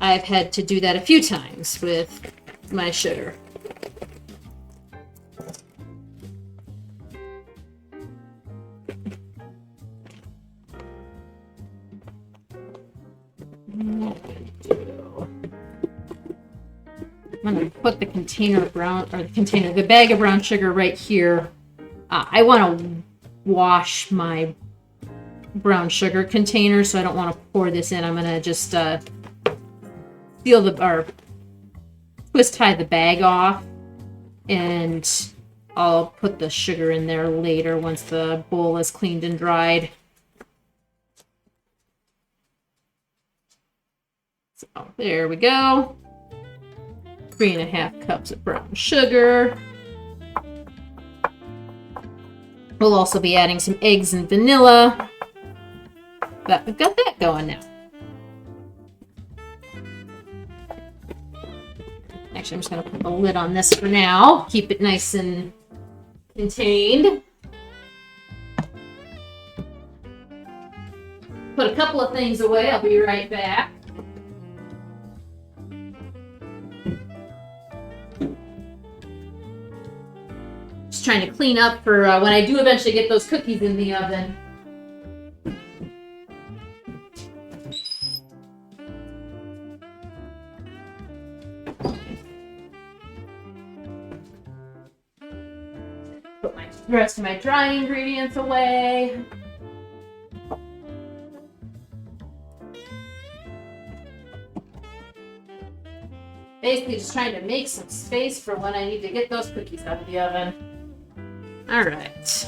S1: I've had to do that a few times with my sugar. I'm gonna put the container of the bag of brown sugar right here. I want to wash my brown sugar container, so I don't want to pour this in. I'm gonna just twist tie the bag off, and I'll put the sugar in there later once the bowl is cleaned and dried. So there we go. 3.5 cups of brown sugar. We'll also be adding some eggs and vanilla. But we've got that going now. Actually, I'm just going to put the lid on this for now. Keep it nice and contained. Put a couple of things away. I'll be right back. Just trying to clean up for when I do eventually get those cookies in the oven. Put the rest of my dry ingredients away. Basically just trying to make some space for when I need to get those cookies out of the oven. All right.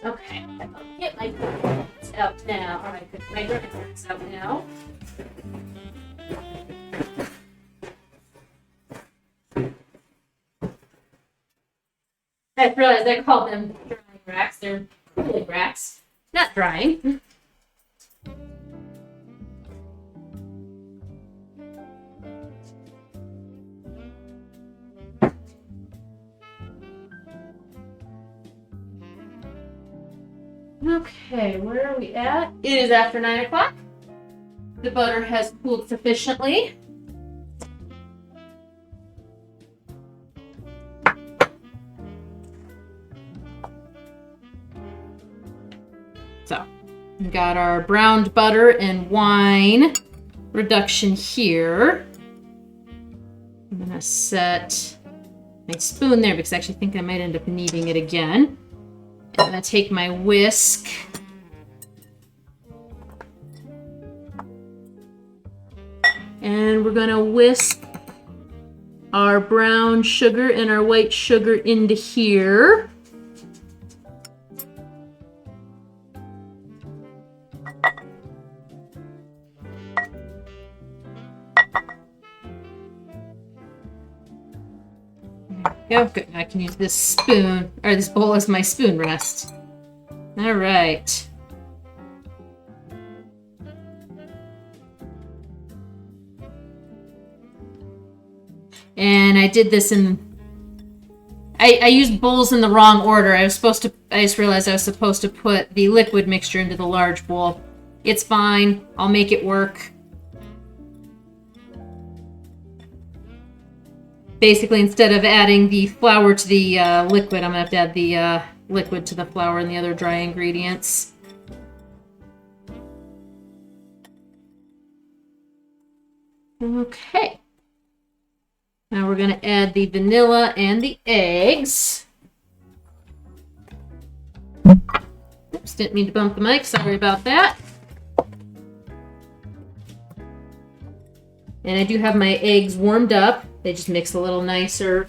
S1: Okay, I'll get my cookies out now. All right, my dry ingredients out now. I realized I called them drying racks. They're cooling racks, not drying. Okay, where are we at? It is after 9 o'clock. The butter has cooled sufficiently. So, we've got our browned butter and wine reduction here. I'm gonna set my spoon there because I actually think I might end up needing it again. I'm gonna take my whisk. And we're gonna whisk our brown sugar and our white sugar into here. go. Good. I can use this spoon, or this bowl as my spoon rest. All right. And I did this in... I used bowls in the wrong order. I just realized I was supposed to put the liquid mixture into the large bowl. It's fine. I'll make it work. Basically, instead of adding the flour to the liquid, I'm going to have to add the liquid to the flour and the other dry ingredients. Okay. Now we're going to add the vanilla and the eggs. Oops, didn't mean to bump the mic. Sorry about that. And I do have my eggs warmed up. They just mix a little nicer.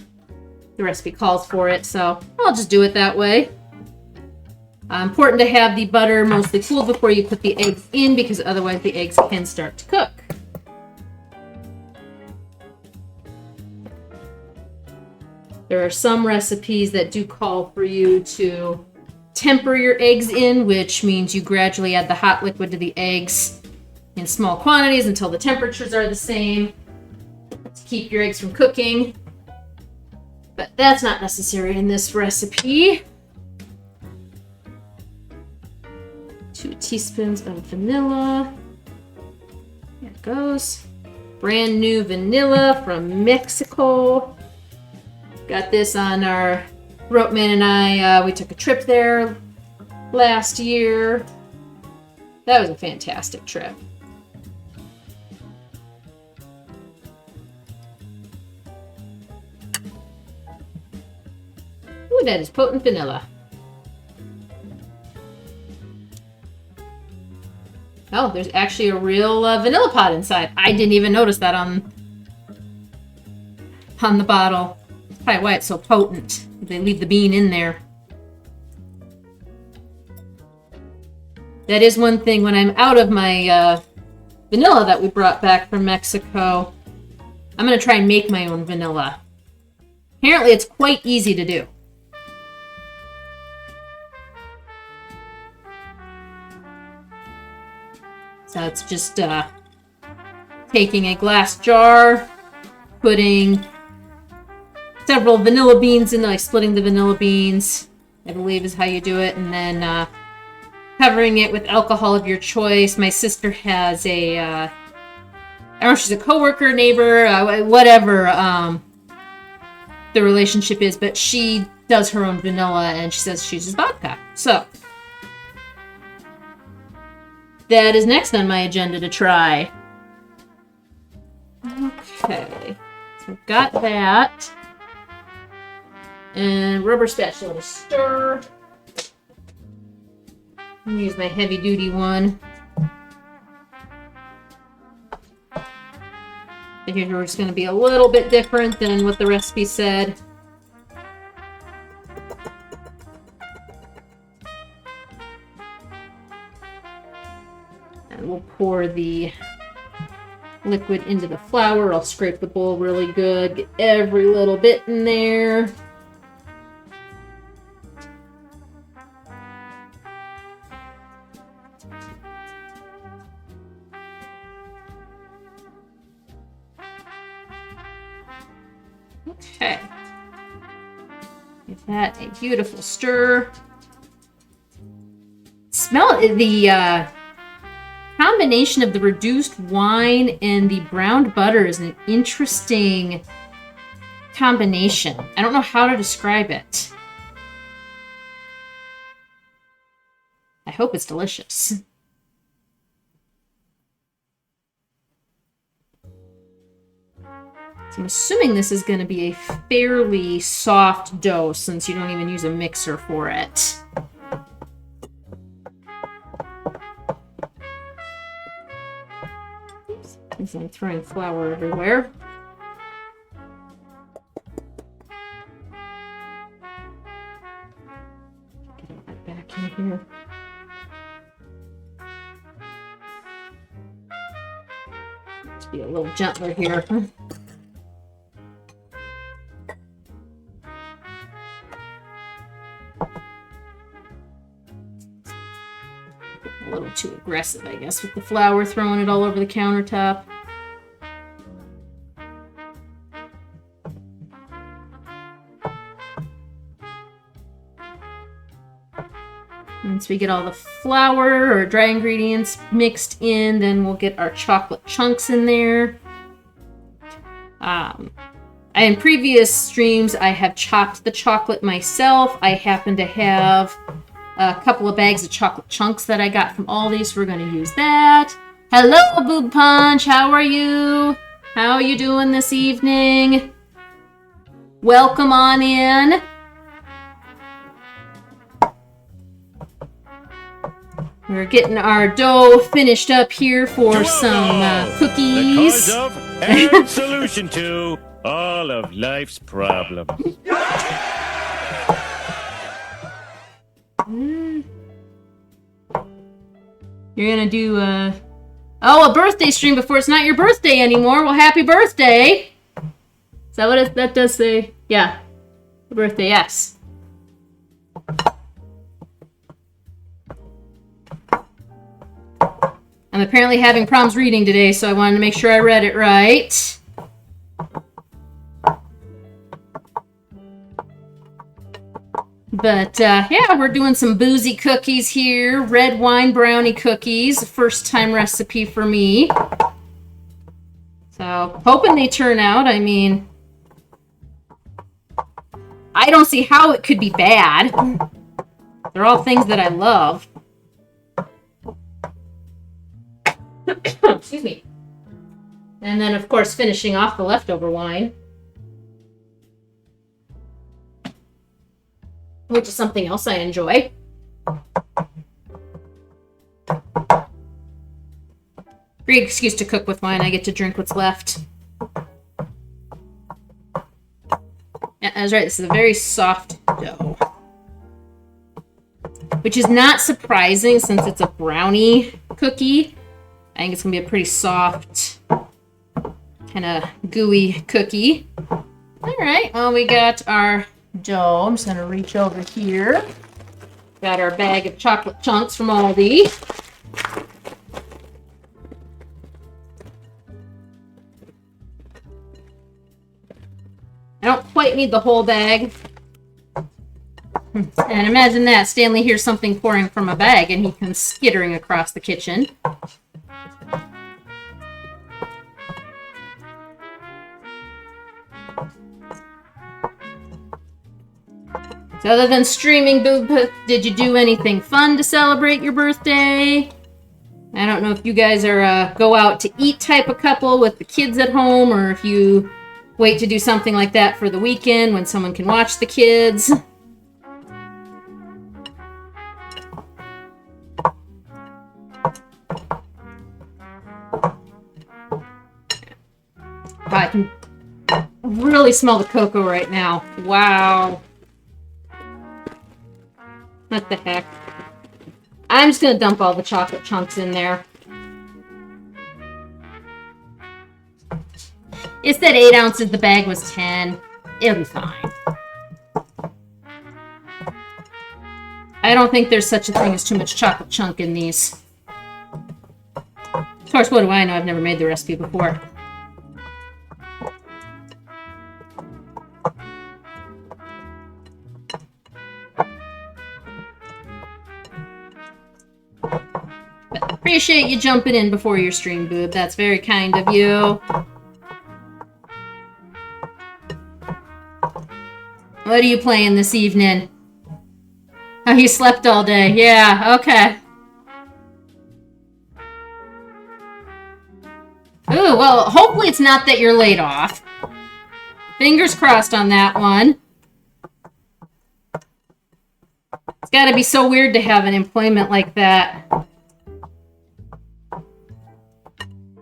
S1: The recipe calls for it, so I'll just do it that way. Important to have the butter mostly cooled before you put the eggs in, because otherwise the eggs can start to cook. There are some recipes that do call for you to temper your eggs in, which means you gradually add the hot liquid to the eggs in small quantities until the temperatures are the same to keep your eggs from cooking. But that's not necessary in this recipe. 2 teaspoons of vanilla. There it goes. Brand new vanilla from Mexico. Got this on our... Ropeman and I, we took a trip there last year. That was a fantastic trip. Ooh, that is potent vanilla. Oh, there's actually a real vanilla pod inside. I didn't even notice that on the bottle. That's probably why it's so potent. They leave the bean in there. That is one thing when I'm out of my vanilla that we brought back from Mexico. I'm going to try and make my own vanilla. Apparently it's quite easy to do. So it's just taking a glass jar, putting several vanilla beans in, like splitting the vanilla beans, I believe is how you do it, and then covering it with alcohol of your choice. My sister has a, I don't know if she's a coworker, neighbor, whatever the relationship is, but she does her own vanilla and she says she uses vodka. So that is next on my agenda to try. Okay, so we've got that. And rubber spatula to stir. I'm gonna use my heavy duty one. And here's where it's gonna be a little bit different than what the recipe said. And we'll pour the liquid into the flour. I'll scrape the bowl really good, get every little bit in there. Okay. Give that a beautiful stir. Smell the combination of the reduced wine and the browned butter is an interesting combination. I don't know how to describe it. I hope it's delicious. So I'm assuming this is going to be a fairly soft dough since you don't even use a mixer for it. Oops. I'm throwing flour everywhere. Get that back in here. Let's be a little gentler here. A little too aggressive, I guess, with the flour, throwing it all over the countertop. Once we get all the flour or dry ingredients mixed in, then we'll get our chocolate chunks in there. In previous streams, I have chopped the chocolate myself. I happen to have a couple of bags of chocolate chunks that I got from Aldi, so we're going to use that. Hello, Boob Punch. How are you? How are you doing this evening? Welcome on in. We're getting our dough finished up here for some cookies.
S5: The cause of and solution to all of life's problems.
S1: You're gonna do a birthday stream before it's not your birthday anymore. Well, happy birthday! Is that what that does say? Yeah, birthday. Yes. I'm apparently having problems reading today, so I wanted to make sure I read it right. But, yeah, we're doing some Boozie cookies here. Red wine brownie cookies. First time recipe for me. So, hoping they turn out. I mean, I don't see how it could be bad. They're all things that I love. Excuse me. And then, of course, finishing off the leftover wine. Which is something else I enjoy. Great excuse to cook with wine. I get to drink what's left. Yeah, that's right. This is a very soft dough. Which is not surprising since it's a brownie cookie. I think it's going to be a pretty soft, kind of gooey cookie. All right. Well, we got our dough. I'm just going to reach over here. Got our bag of chocolate chunks from Aldi. I don't quite need the whole bag. And imagine that. Stanley hears something pouring from a bag and he comes skittering across the kitchen. So other than streaming, Boob, did you do anything fun to celebrate your birthday? I don't know if you guys are a go out to eat type of couple with the kids at home, or if you wait to do something like that for the weekend when someone can watch the kids. I can really smell the cocoa right now. Wow. What the heck? I'm just going to dump all the chocolate chunks in there. It said 8 ounces. The bag was 10. It'll be fine. I don't think there's such a thing as too much chocolate chunk in these. Of course, what do I know? I've never made the recipe before. Appreciate you jumping in before your stream, Boob. That's very kind of you. What are you playing this evening? Oh, you slept all day. Yeah, okay. Ooh, well, hopefully it's not that you're laid off. Fingers crossed on that one. It's gotta be so weird to have an employment like that.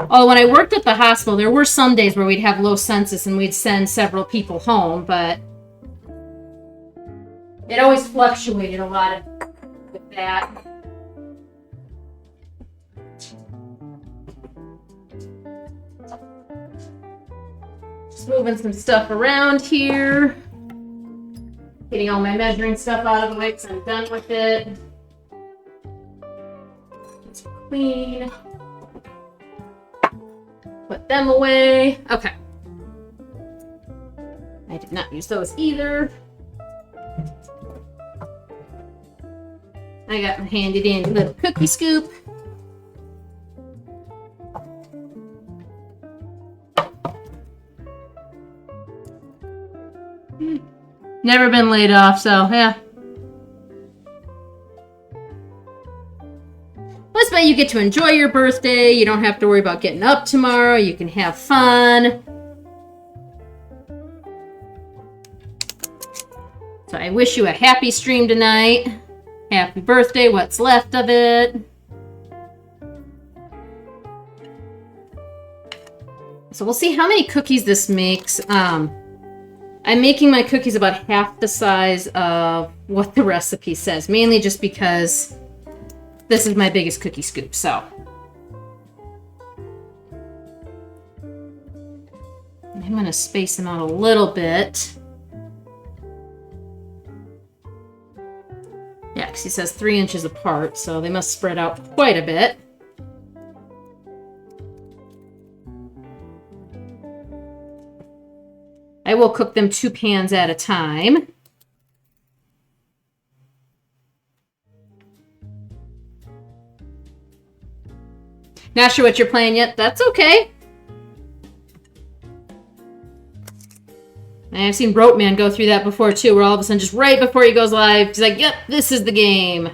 S1: Oh, when I worked at the hospital, there were some days where we'd have low census and we'd send several people home, but it always fluctuated a lot with that. Just moving some stuff around here. Getting all my measuring stuff out of the way because I'm done with it. clean. Put them away. Okay. I did not use those either. I got my handy dandy little cookie scoop. Never been laid off, so yeah. Plus, but you get to enjoy your birthday. You don't have to worry about getting up tomorrow. You can have fun. So I wish you a happy stream tonight. Happy birthday, what's left of it. So we'll see how many cookies this makes. I'm making my cookies about half the size of what the recipe says, mainly just because this is my biggest cookie scoop, so. I'm gonna space them out a little bit. Yeah, because he says 3 inches apart, so they must spread out quite a bit. I will cook them 2 pans at a time. Not sure what you're playing yet? That's okay. I've seen Ropeman go through that before too, where all of a sudden, just right before he goes live, he's like, yep, this is the game. A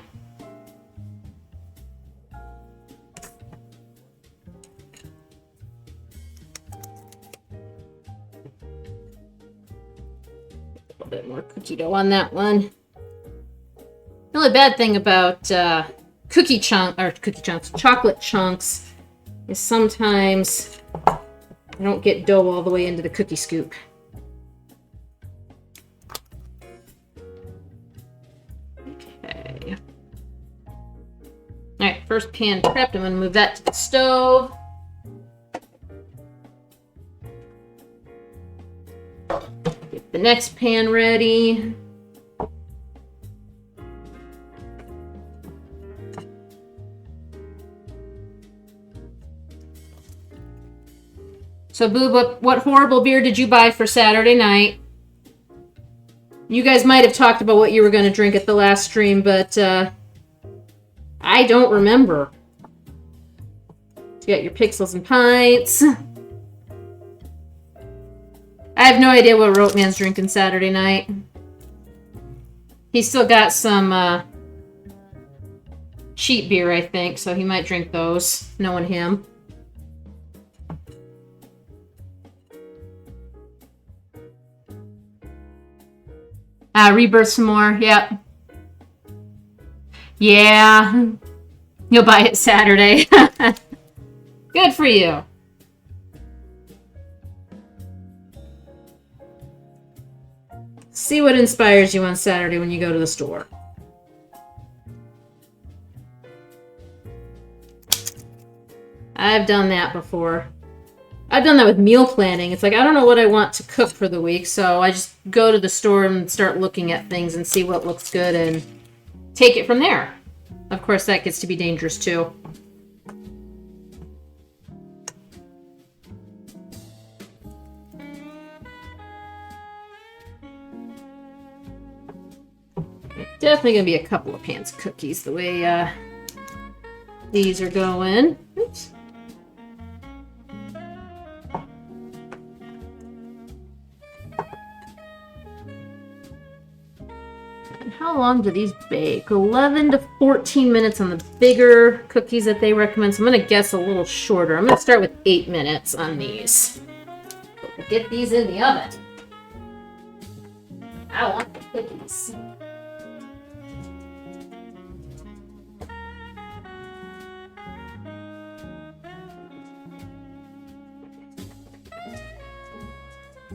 S1: little bit more cookie dough on that one. The only bad thing about chocolate chunks is sometimes I don't get dough all the way into the cookie scoop. Okay. Alright, first pan prepped. I'm going to move that to the stove. Get the next pan ready. So, Boob, what horrible beer did you buy for Saturday night? You guys might have talked about what you were going to drink at the last stream, but I don't remember. You got your Pixels and Pints. I have no idea what Ropeman's drinking Saturday night. He's still got some cheap beer, I think, so he might drink those, knowing him. Rebirth some more, yep. Yeah. You'll buy it Saturday. Good for you. See what inspires you on Saturday when you go to the store. I've done that before. I've done that with meal planning. It's like, I don't know what I want to cook for the week, so I just go to the store and start looking at things and see what looks good and take it from there. Of course, that gets to be dangerous too. Definitely gonna be a couple of pans of cookies the way these are going. Oops. How long do these bake? 11 to 14 minutes on the bigger cookies that they recommend. So I'm going to guess a little shorter. I'm going to start with 8 minutes on these. But we'll get these in the oven. I want the cookies.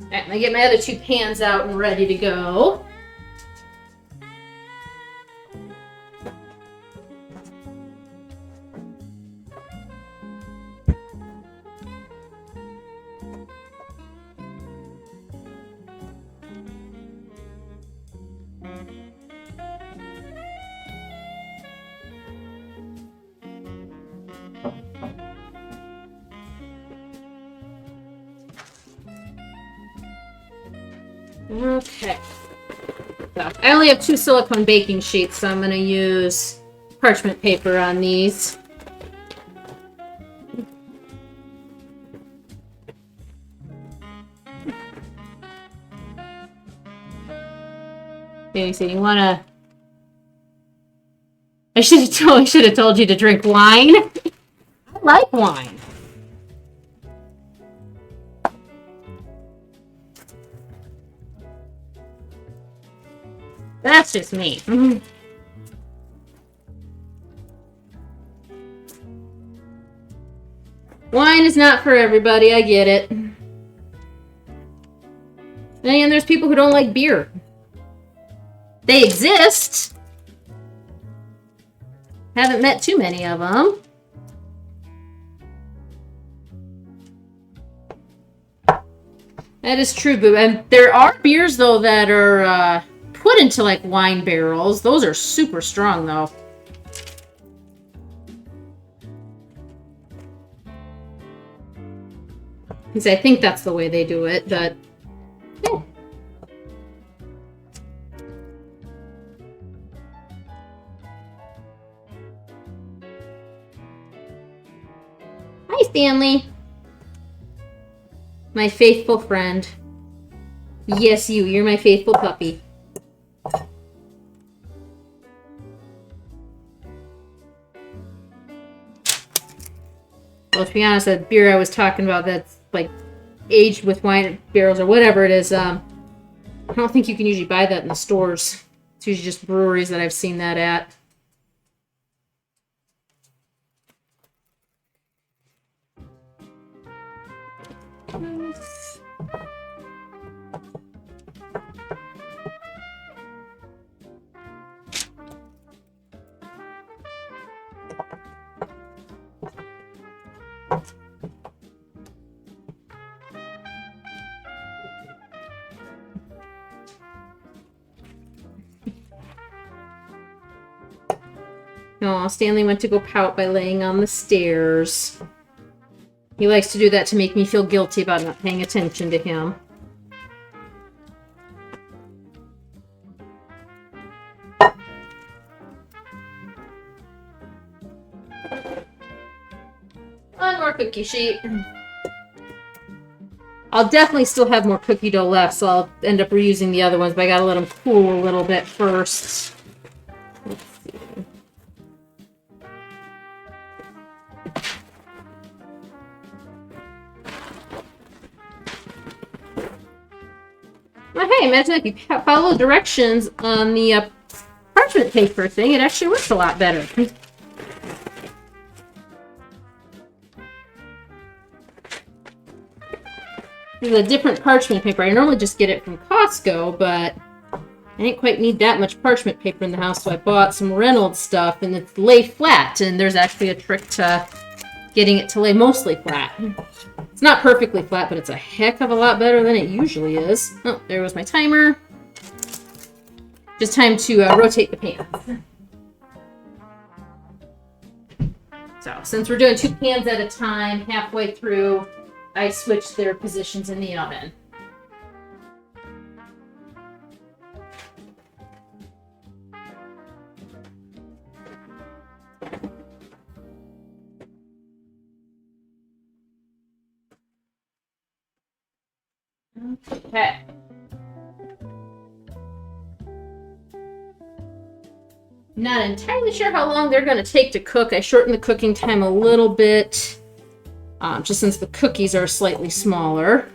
S1: Alright, I'm going to get my other 2 pans out and ready to go. Okay. So, I only have 2 silicone baking sheets, so I'm going to use parchment paper on these. Okay, so you want to... I should have told you to drink wine. I like wine. That's just me. Wine is not for everybody, I get it. And there's people who don't like beer. They exist. Haven't met too many of them. That is true, Boo. And there are beers, though, that are put into, like, wine barrels. Those are super strong, though. Because I think that's the way they do it, but... Yeah. Hi, Stanley. My faithful friend. Yes, you're my faithful puppy. Well, to be honest, that beer I was talking about that's like aged with wine barrels or whatever it is, I don't think you can usually buy that in the stores. It's usually just breweries that I've seen that at. Oh, Stanley went to go pout by laying on the stairs. He likes to do that to make me feel guilty about not paying attention to him. One more cookie sheet. I'll definitely still have more cookie dough left, so I'll end up reusing the other ones, but I gotta let them cool a little bit first. Let's see. Well, hey, imagine if you follow directions on the parchment paper thing, it actually works a lot better. This is a different parchment paper. I normally just get it from Costco, but I didn't quite need that much parchment paper in the house, so I bought some Reynolds stuff, and it's lay flat, and there's actually a trick to getting it to lay mostly flat. It's not perfectly flat, but it's a heck of a lot better than it usually is. Oh, there was my timer. Just time to rotate the pans. So, since we're doing 2 pans at a time, halfway through, I switched their positions in the oven. Okay. Not entirely sure how long they're going to take to cook. I shortened the cooking time a little bit, just since the cookies are slightly smaller.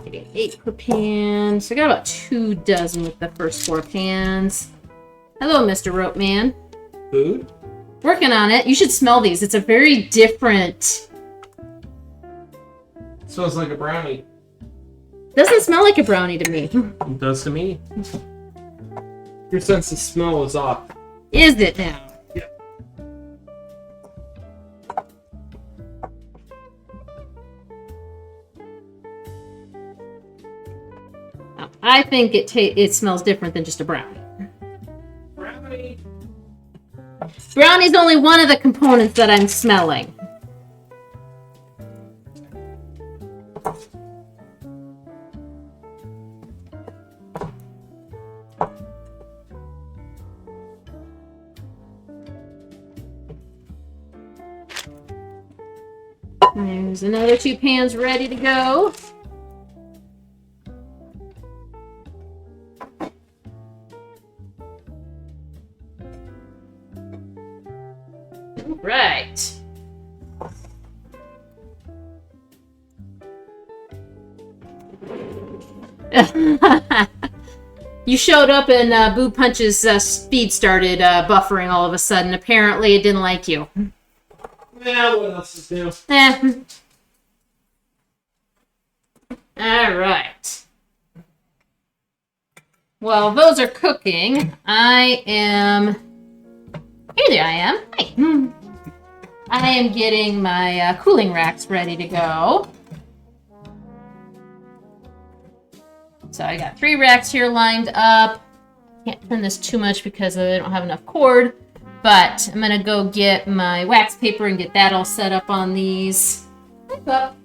S1: Getting 8 per pan, so I got about 2 dozen with the first 4 pans. Hello, Mr. Rope Man.
S4: Food?
S1: Working on it. You should smell these. It's a very different...
S4: Smells like a brownie.
S1: Doesn't smell like a brownie to me.
S4: It does to me. Your sense of smell is off.
S1: Is it now?
S4: Yeah.
S1: I think it smells different than just a brownie.
S4: Brownie.
S1: Brownie's only one of the components that I'm smelling. There's another 2 pans ready to go. Right. You showed up and Boo Punch's speed started buffering all of a sudden. Apparently it didn't like you.
S4: Yeah, what else is new?
S1: Alright. While those are cooking, I am... Here I am. Hi. I am getting my cooling racks ready to go. So I got 3 racks here lined up. Can't turn this too much because I don't have enough cord. But I'm going to go get my wax paper and get that all set up on these. Hi, pup.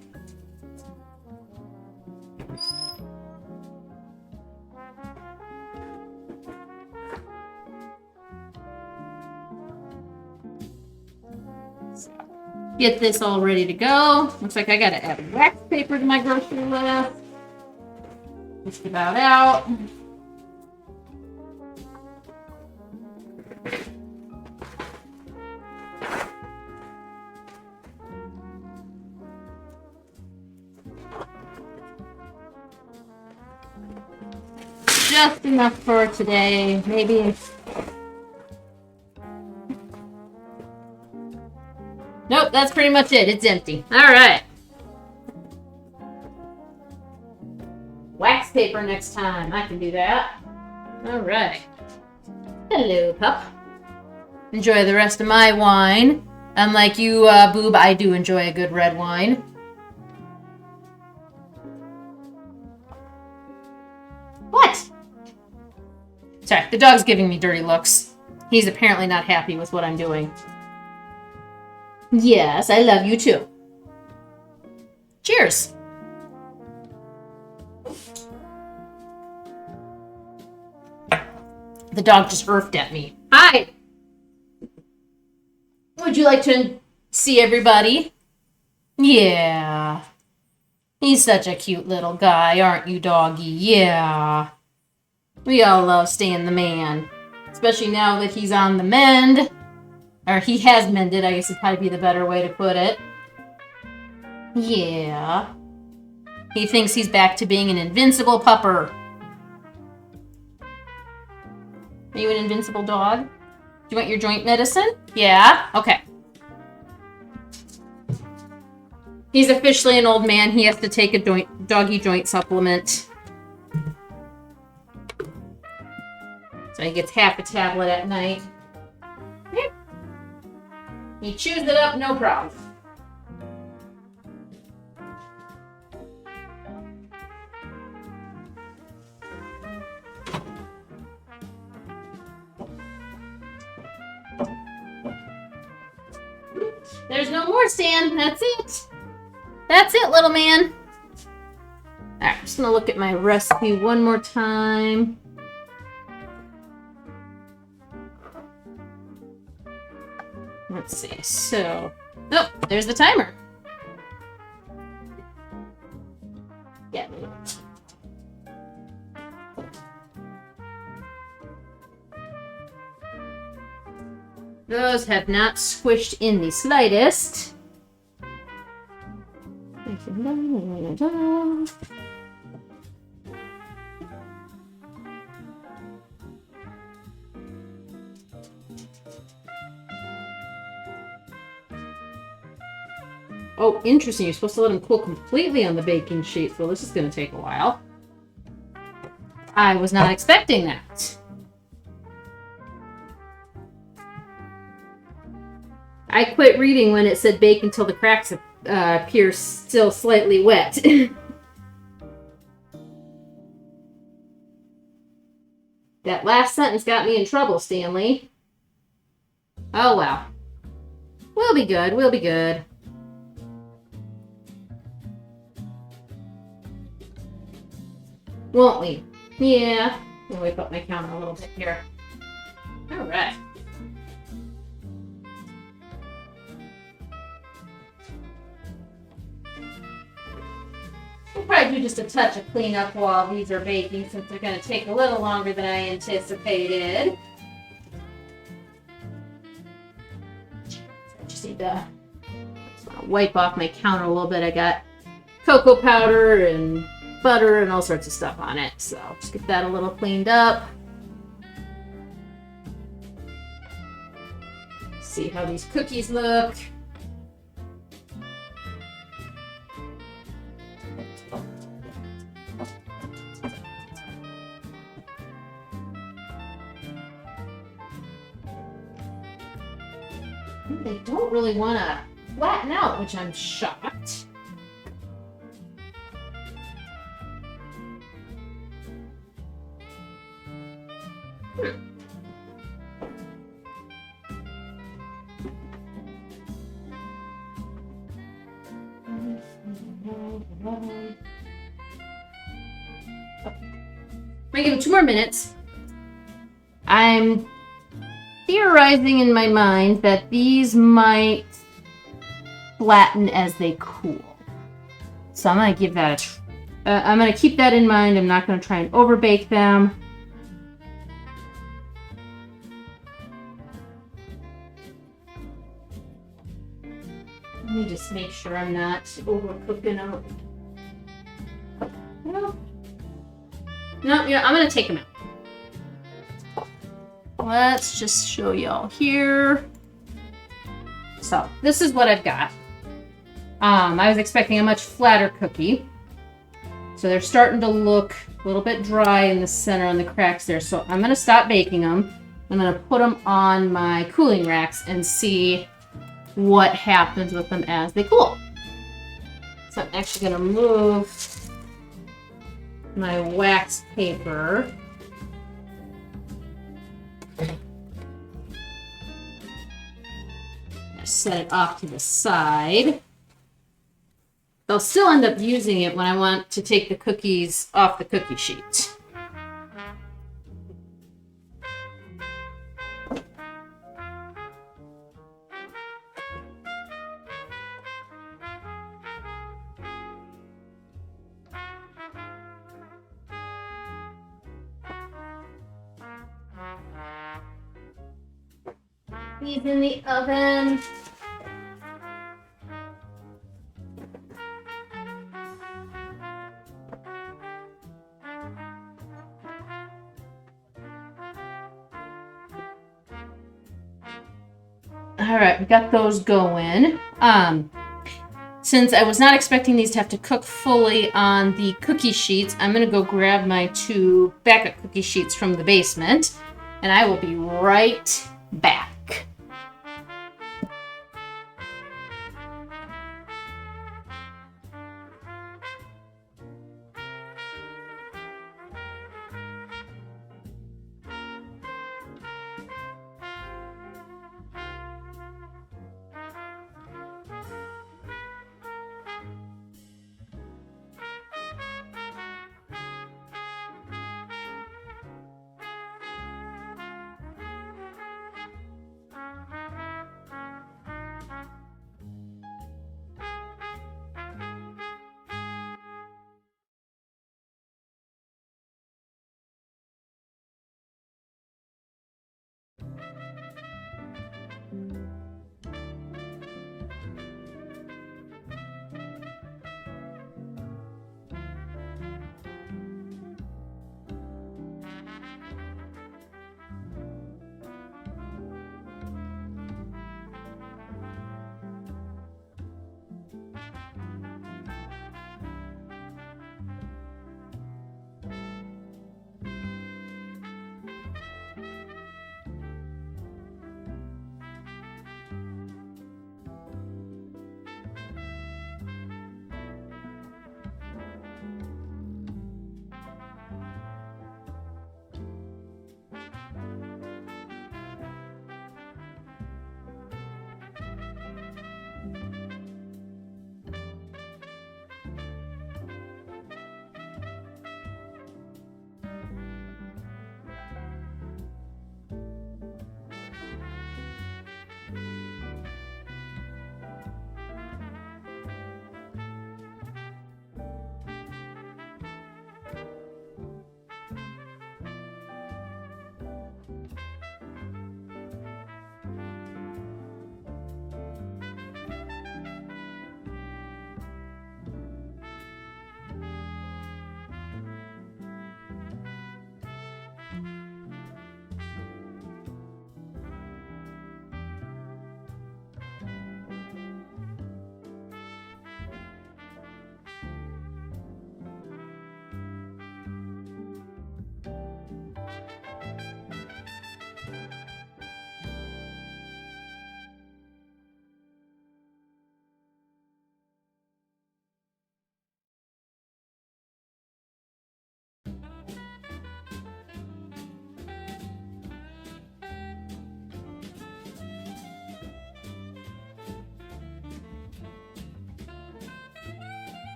S1: Get this all ready to go. Looks like I gotta add wax paper to my grocery list. Just about out. Just enough for today, maybe. Nope, that's pretty much it. It's empty. Alright. Wax paper next time. I can do that. Alright. Hello, pup. Enjoy the rest of my wine. Unlike you, Boob, I do enjoy a good red wine. What? Sorry, the dog's giving me dirty looks. He's apparently not happy with what I'm doing. Yes, I love you too. Cheers. The dog just earfed at me. Hi. Would you like to see everybody? Yeah. He's such a cute little guy, aren't you, doggy? Yeah. We all love Stan the man. Especially now that he's on the mend. Or he has mended, I guess would probably be the better way to put it. Yeah. He thinks he's back to being an invincible pupper. Are you an invincible dog? Do you want your joint medicine? Yeah? Okay. He's officially an old man. He has to take a doggy joint supplement. So he gets half a tablet at night. Yep. He chews it up, no problem. There's no more, Stan. That's it. That's it, little man. Alright, I'm just gonna look at my recipe one more time. Let's see, so... Oh, there's the timer. Yeah. Those have not squished in the slightest. Oh, interesting. You're supposed to let them cool completely on the baking sheet, so this is going to take a while. I was not expecting that. I quit reading when it said bake until the cracks appear still slightly wet. That last sentence got me in trouble, Stanley. Oh, well. We'll be good. We'll be good. Won't we? Yeah. Let me whip up my counter a little bit here. All right. We'll probably do just a touch of cleanup while these are baking since they're going to take a little longer than I anticipated. Just need to wipe off my counter a little bit. I got cocoa powder and butter and all sorts of stuff on it. So just get that a little cleaned up. See how these cookies look. They don't really want to flatten out, which I'm shocked. I'm gonna give them 2 more minutes. I'm theorizing in my mind that these might flatten as they cool. So I'm gonna give that I'm gonna keep that in mind. I'm not gonna try and overbake them. Let me just make sure I'm not overcooking them. No, yeah, I'm gonna take them out. Let's just show y'all here. So this is what I've got. I was expecting a much flatter cookie. So they're starting to look a little bit dry in the center on the cracks there. So I'm gonna stop baking them. I'm gonna put them on my cooling racks and see what happens with them as they cool. So I'm actually gonna move my wax paper. Set it off to the side. They'll still end up using it when I want to take the cookies off the cookie sheet. These in the oven. All right, we got those going. Since I was not expecting these to have to cook fully on the cookie sheets, I'm gonna go grab my 2 backup cookie sheets from the basement, and I will be right back.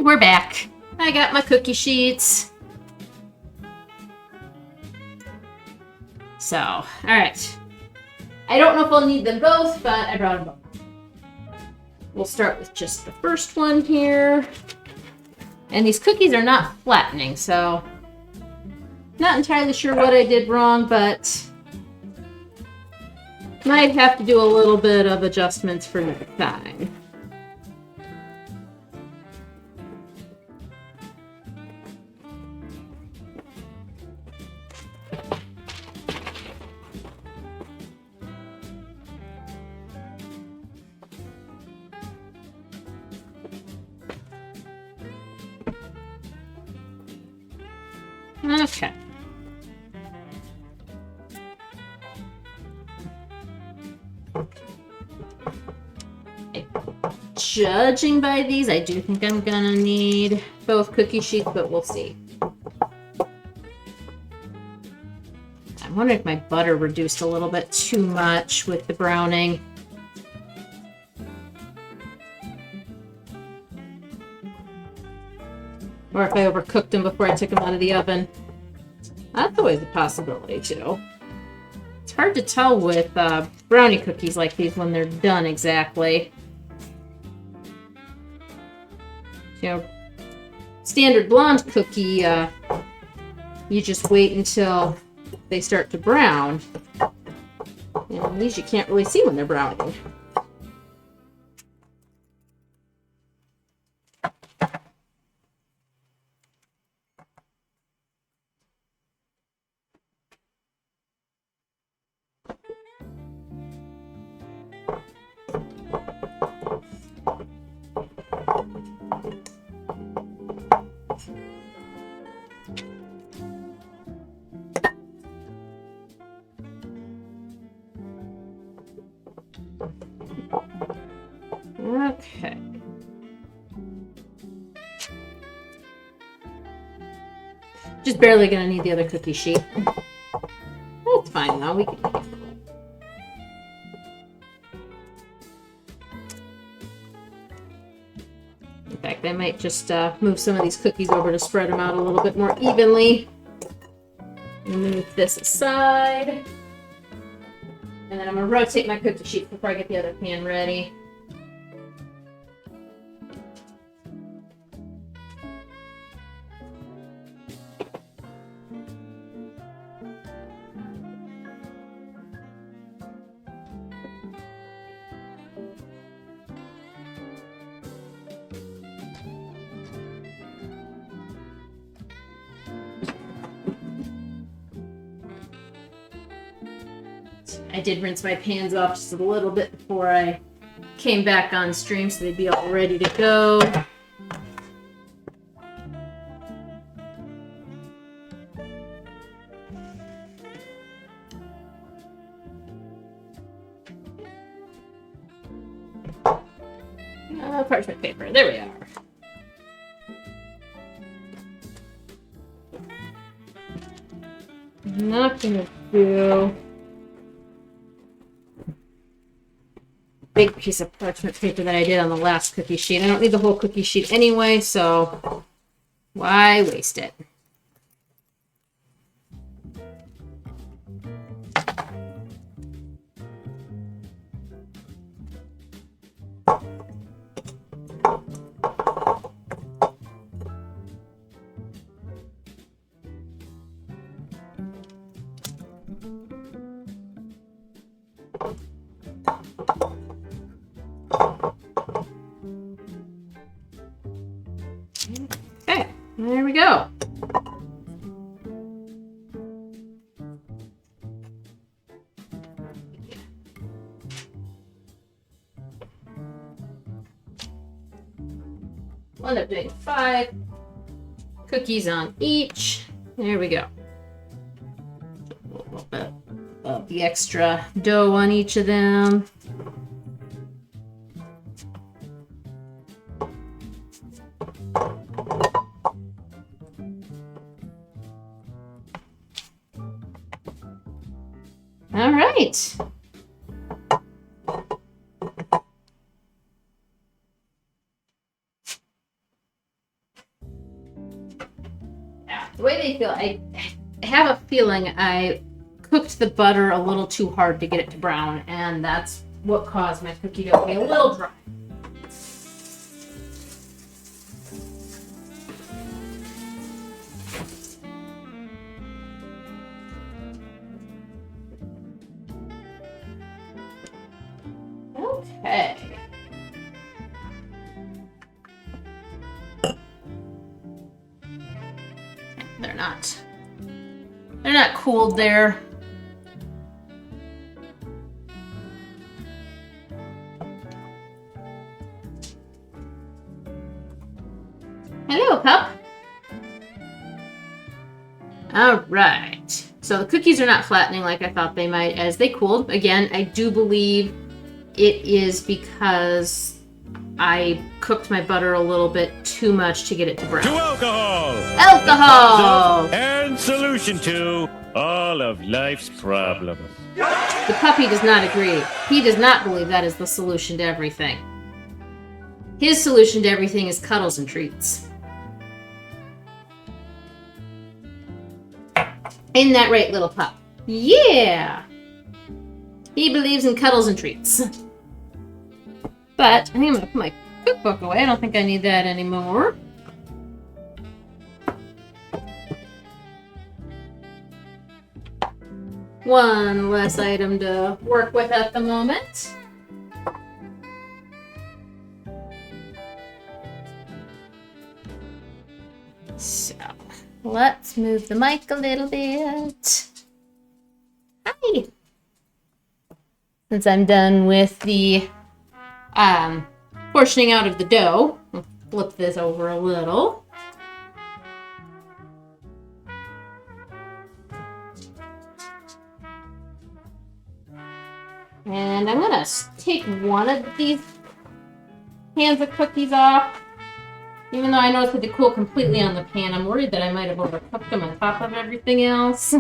S1: And we're back. I got my cookie sheets. So, alright. I don't know if I'll need them both, but I brought them both. We'll start with just the first one here. And these cookies are not flattening, so not entirely sure what I did wrong, but might have to do a little bit of adjustments for next time. Okay. Judging by these, I do think I'm gonna need both cookie sheets, but we'll see. I'm wondering if my butter reduced a little bit too much with the browning. Or if I overcooked them before I took them out of the oven. That's always a possibility, too. It's hard to tell with brownie cookies like these when they're done exactly. You know, standard blonde cookie, you just wait until they start to brown. And these you can't really see when they're browning. Okay. Just barely gonna need the other cookie sheet. That's fine though, we can handle it. In fact, I might just move some of these cookies over to spread them out a little bit more evenly. Move this aside. And then I'm gonna rotate my cookie sheets before I get the other pan ready. I did rinse my pans off just a little bit before I came back on stream, so they'd be all ready to go. Parchment paper, there we are. I'm not gonna do big piece of parchment paper that I did on the last cookie sheet. I don't need the whole cookie sheet anyway, so why waste it? Okay, there we go. We'll end up doing 5 cookies on each. There we go. A little bit of the extra dough on each of them. All right. The way they feel, I have a feeling I cooked the butter a little too hard to get it to brown, and that's what caused my cookie dough to be a little dry. Okay. They're not cooled there. Hello, pup. All right. So the cookies are not flattening like I thought they might as they cooled. Again, I do believe it is because I cooked my butter a little bit too much to get it to brown.
S5: To alcohol!
S1: Alcohol!
S5: And solution to all of life's problems.
S1: The puppy does not agree. He does not believe that is the solution to everything. His solution to everything is cuddles and treats. Isn't that right, little pup? Yeah! He believes in cuddles and treats. But I think I'm going to put my cookbook away. I don't think I need that anymore. One less item to work with at the moment. So, let's move the mic a little bit. Hi! Since I'm done with the portioning out of the dough, I'll flip this over a little. And I'm gonna take one of these pans of cookies off. Even though I noticed that they cool completely on the pan, I'm worried that I might have overcooked them on top of everything else.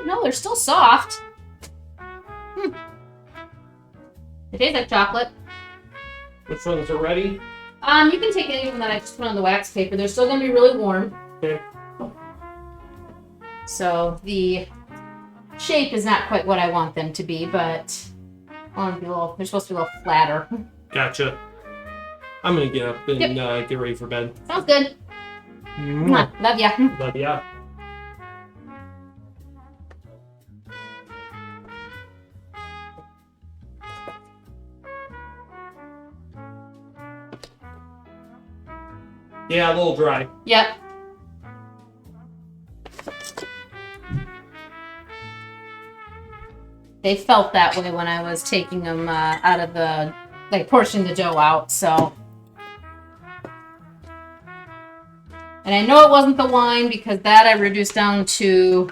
S1: No, they're still soft. They taste like chocolate.
S4: Which ones are ready?
S1: You can take any of them that I just put on the wax paper. They're still going to be really warm.
S4: Okay.
S1: So the shape is not quite what I want them to be, but I want them to be they're supposed to be a little flatter.
S4: Gotcha. I'm gonna get up and get ready for bed.
S1: Sounds good.
S4: Mwah.
S1: Love ya.
S4: Love ya. Yeah, a little dry.
S1: Yep. They felt that way when I was taking them out of the, portioning the dough out, so. And I know it wasn't the wine because that I reduced down to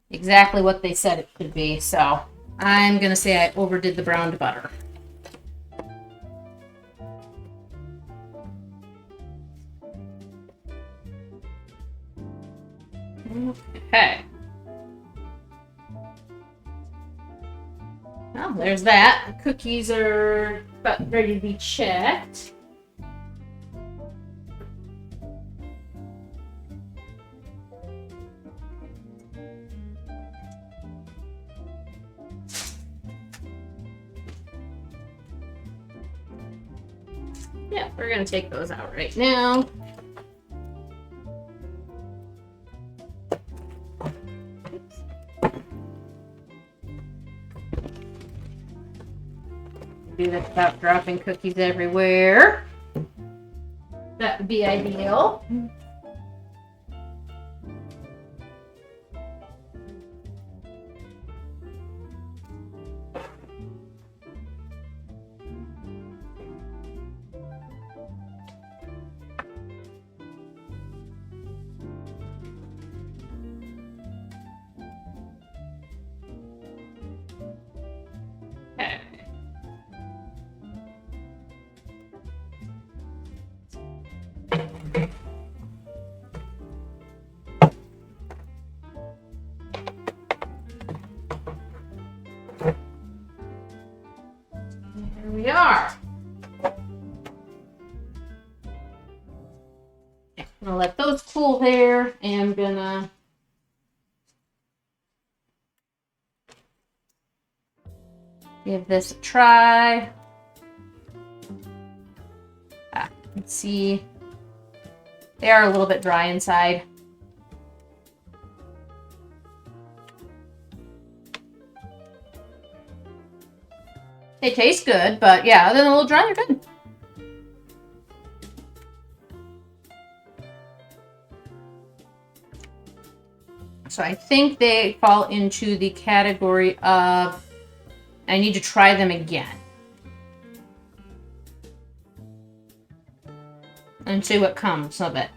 S1: exactly what they said it should be, so I'm gonna say I overdid the browned butter. Okay. Well, there's that. The cookies are about ready to be checked. Yeah, we're gonna take those out right now. Do that without dropping cookies everywhere. That would be ideal. Okay. gonna let those cool there, and I'm gonna give this a try. Let's see. They are a little bit dry inside. They taste good, but yeah, other than a little dry, they're good. So I think they fall into the category of I need to try them again. And see what comes of it.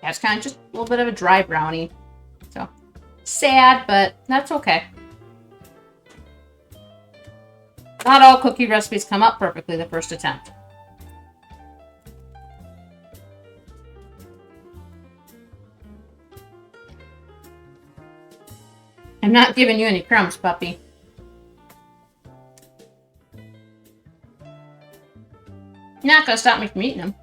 S1: Yeah, it's kind of just a little bit of a dry brownie. So, sad, but that's okay. Not all cookie recipes come up perfectly the first attempt. I'm not giving you any crumbs, puppy. You're not gonna stop me from eating them.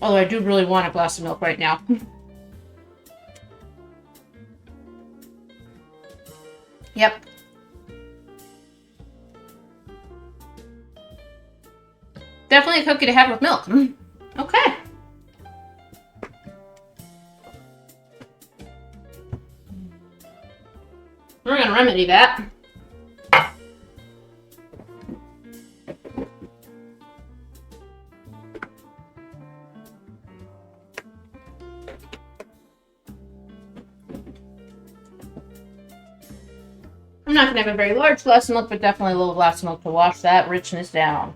S1: Although I do really want a glass of milk right now. Yep. Definitely a cookie to have with milk. Okay. We're gonna remedy that. I'm not gonna have a very large glass of milk, but definitely a little glass of milk to wash that richness down.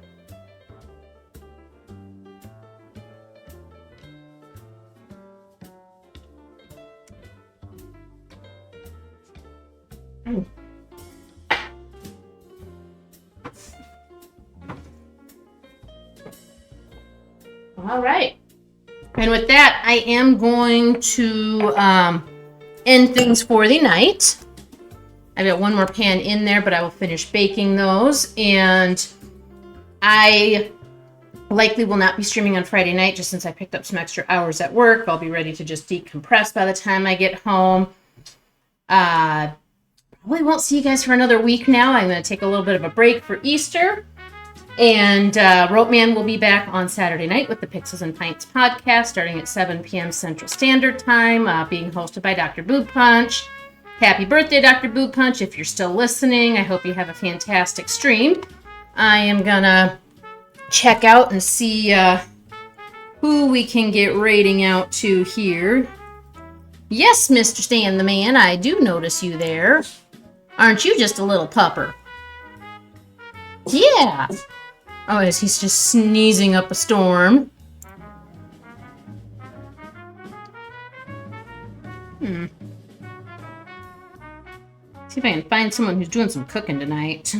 S1: All right. And with that, I am going to end things for the night. I've got one more pan in there, but I will finish baking those. And I likely will not be streaming on Friday night, just since I picked up some extra hours at work. I'll be ready to just decompress by the time I get home. Probably won't see you guys for another week now. I'm going to take a little bit of a break for Easter. And Rope Man will be back on Saturday night with the Pixels and Pints podcast, starting at 7 p.m. Central Standard Time, being hosted by Dr. Boob Punch. Happy birthday, Dr. Boob Punch. If you're still listening, I hope you have a fantastic stream. I am going to check out and see who we can get rating out to here. Yes, Mr. Stan the Man, I do notice you there. Aren't you just a little pupper? Yeah. Oh, he's just sneezing up a storm. See if I can find someone who's doing some cooking tonight.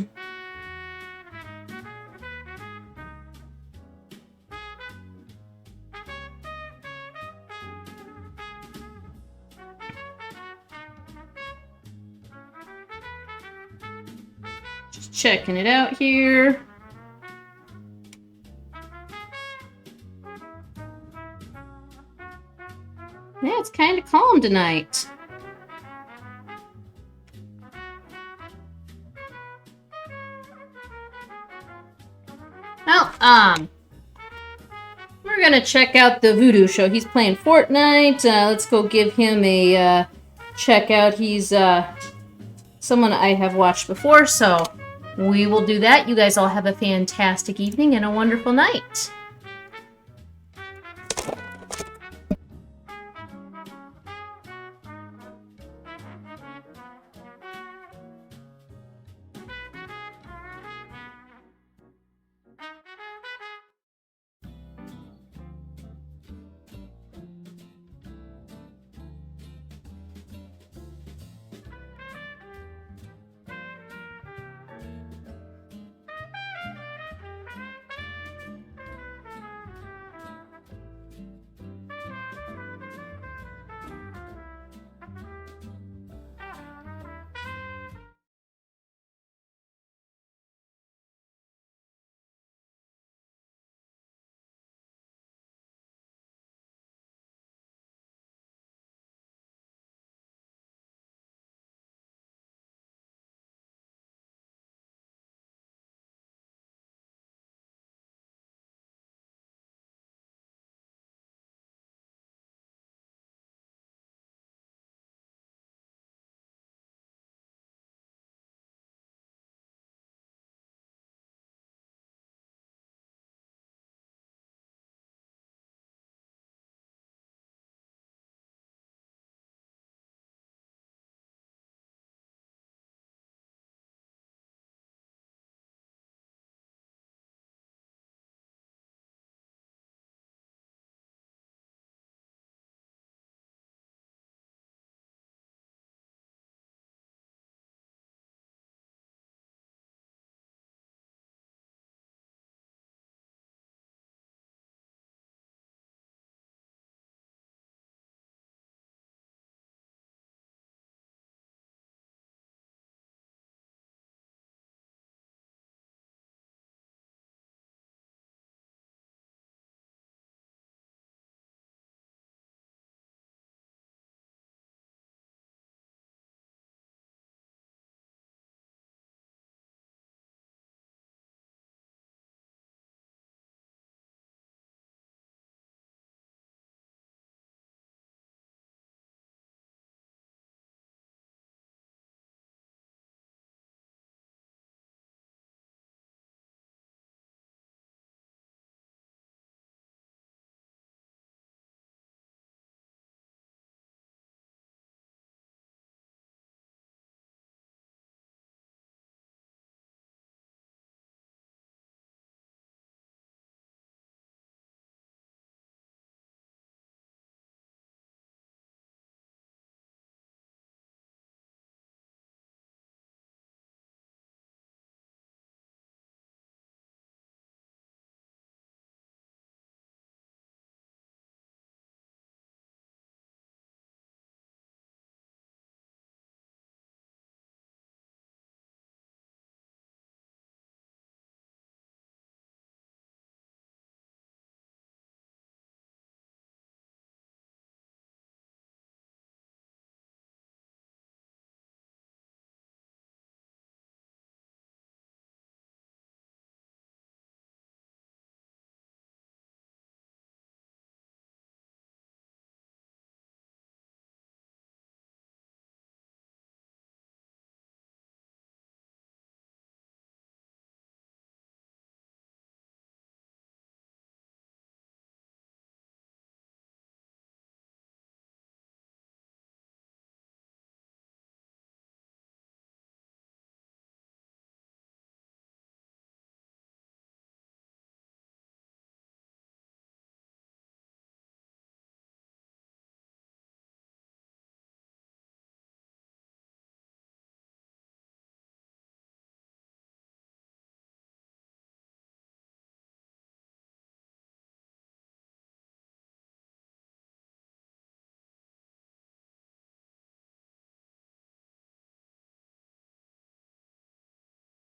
S1: Just checking it out here. Yeah, it's kind of calm tonight. Well, we're gonna check out the Voodoo Show. He's playing Fortnite. Let's go give him a check out. He's someone I have watched before, so we will do that. You guys all have a fantastic evening and a wonderful night.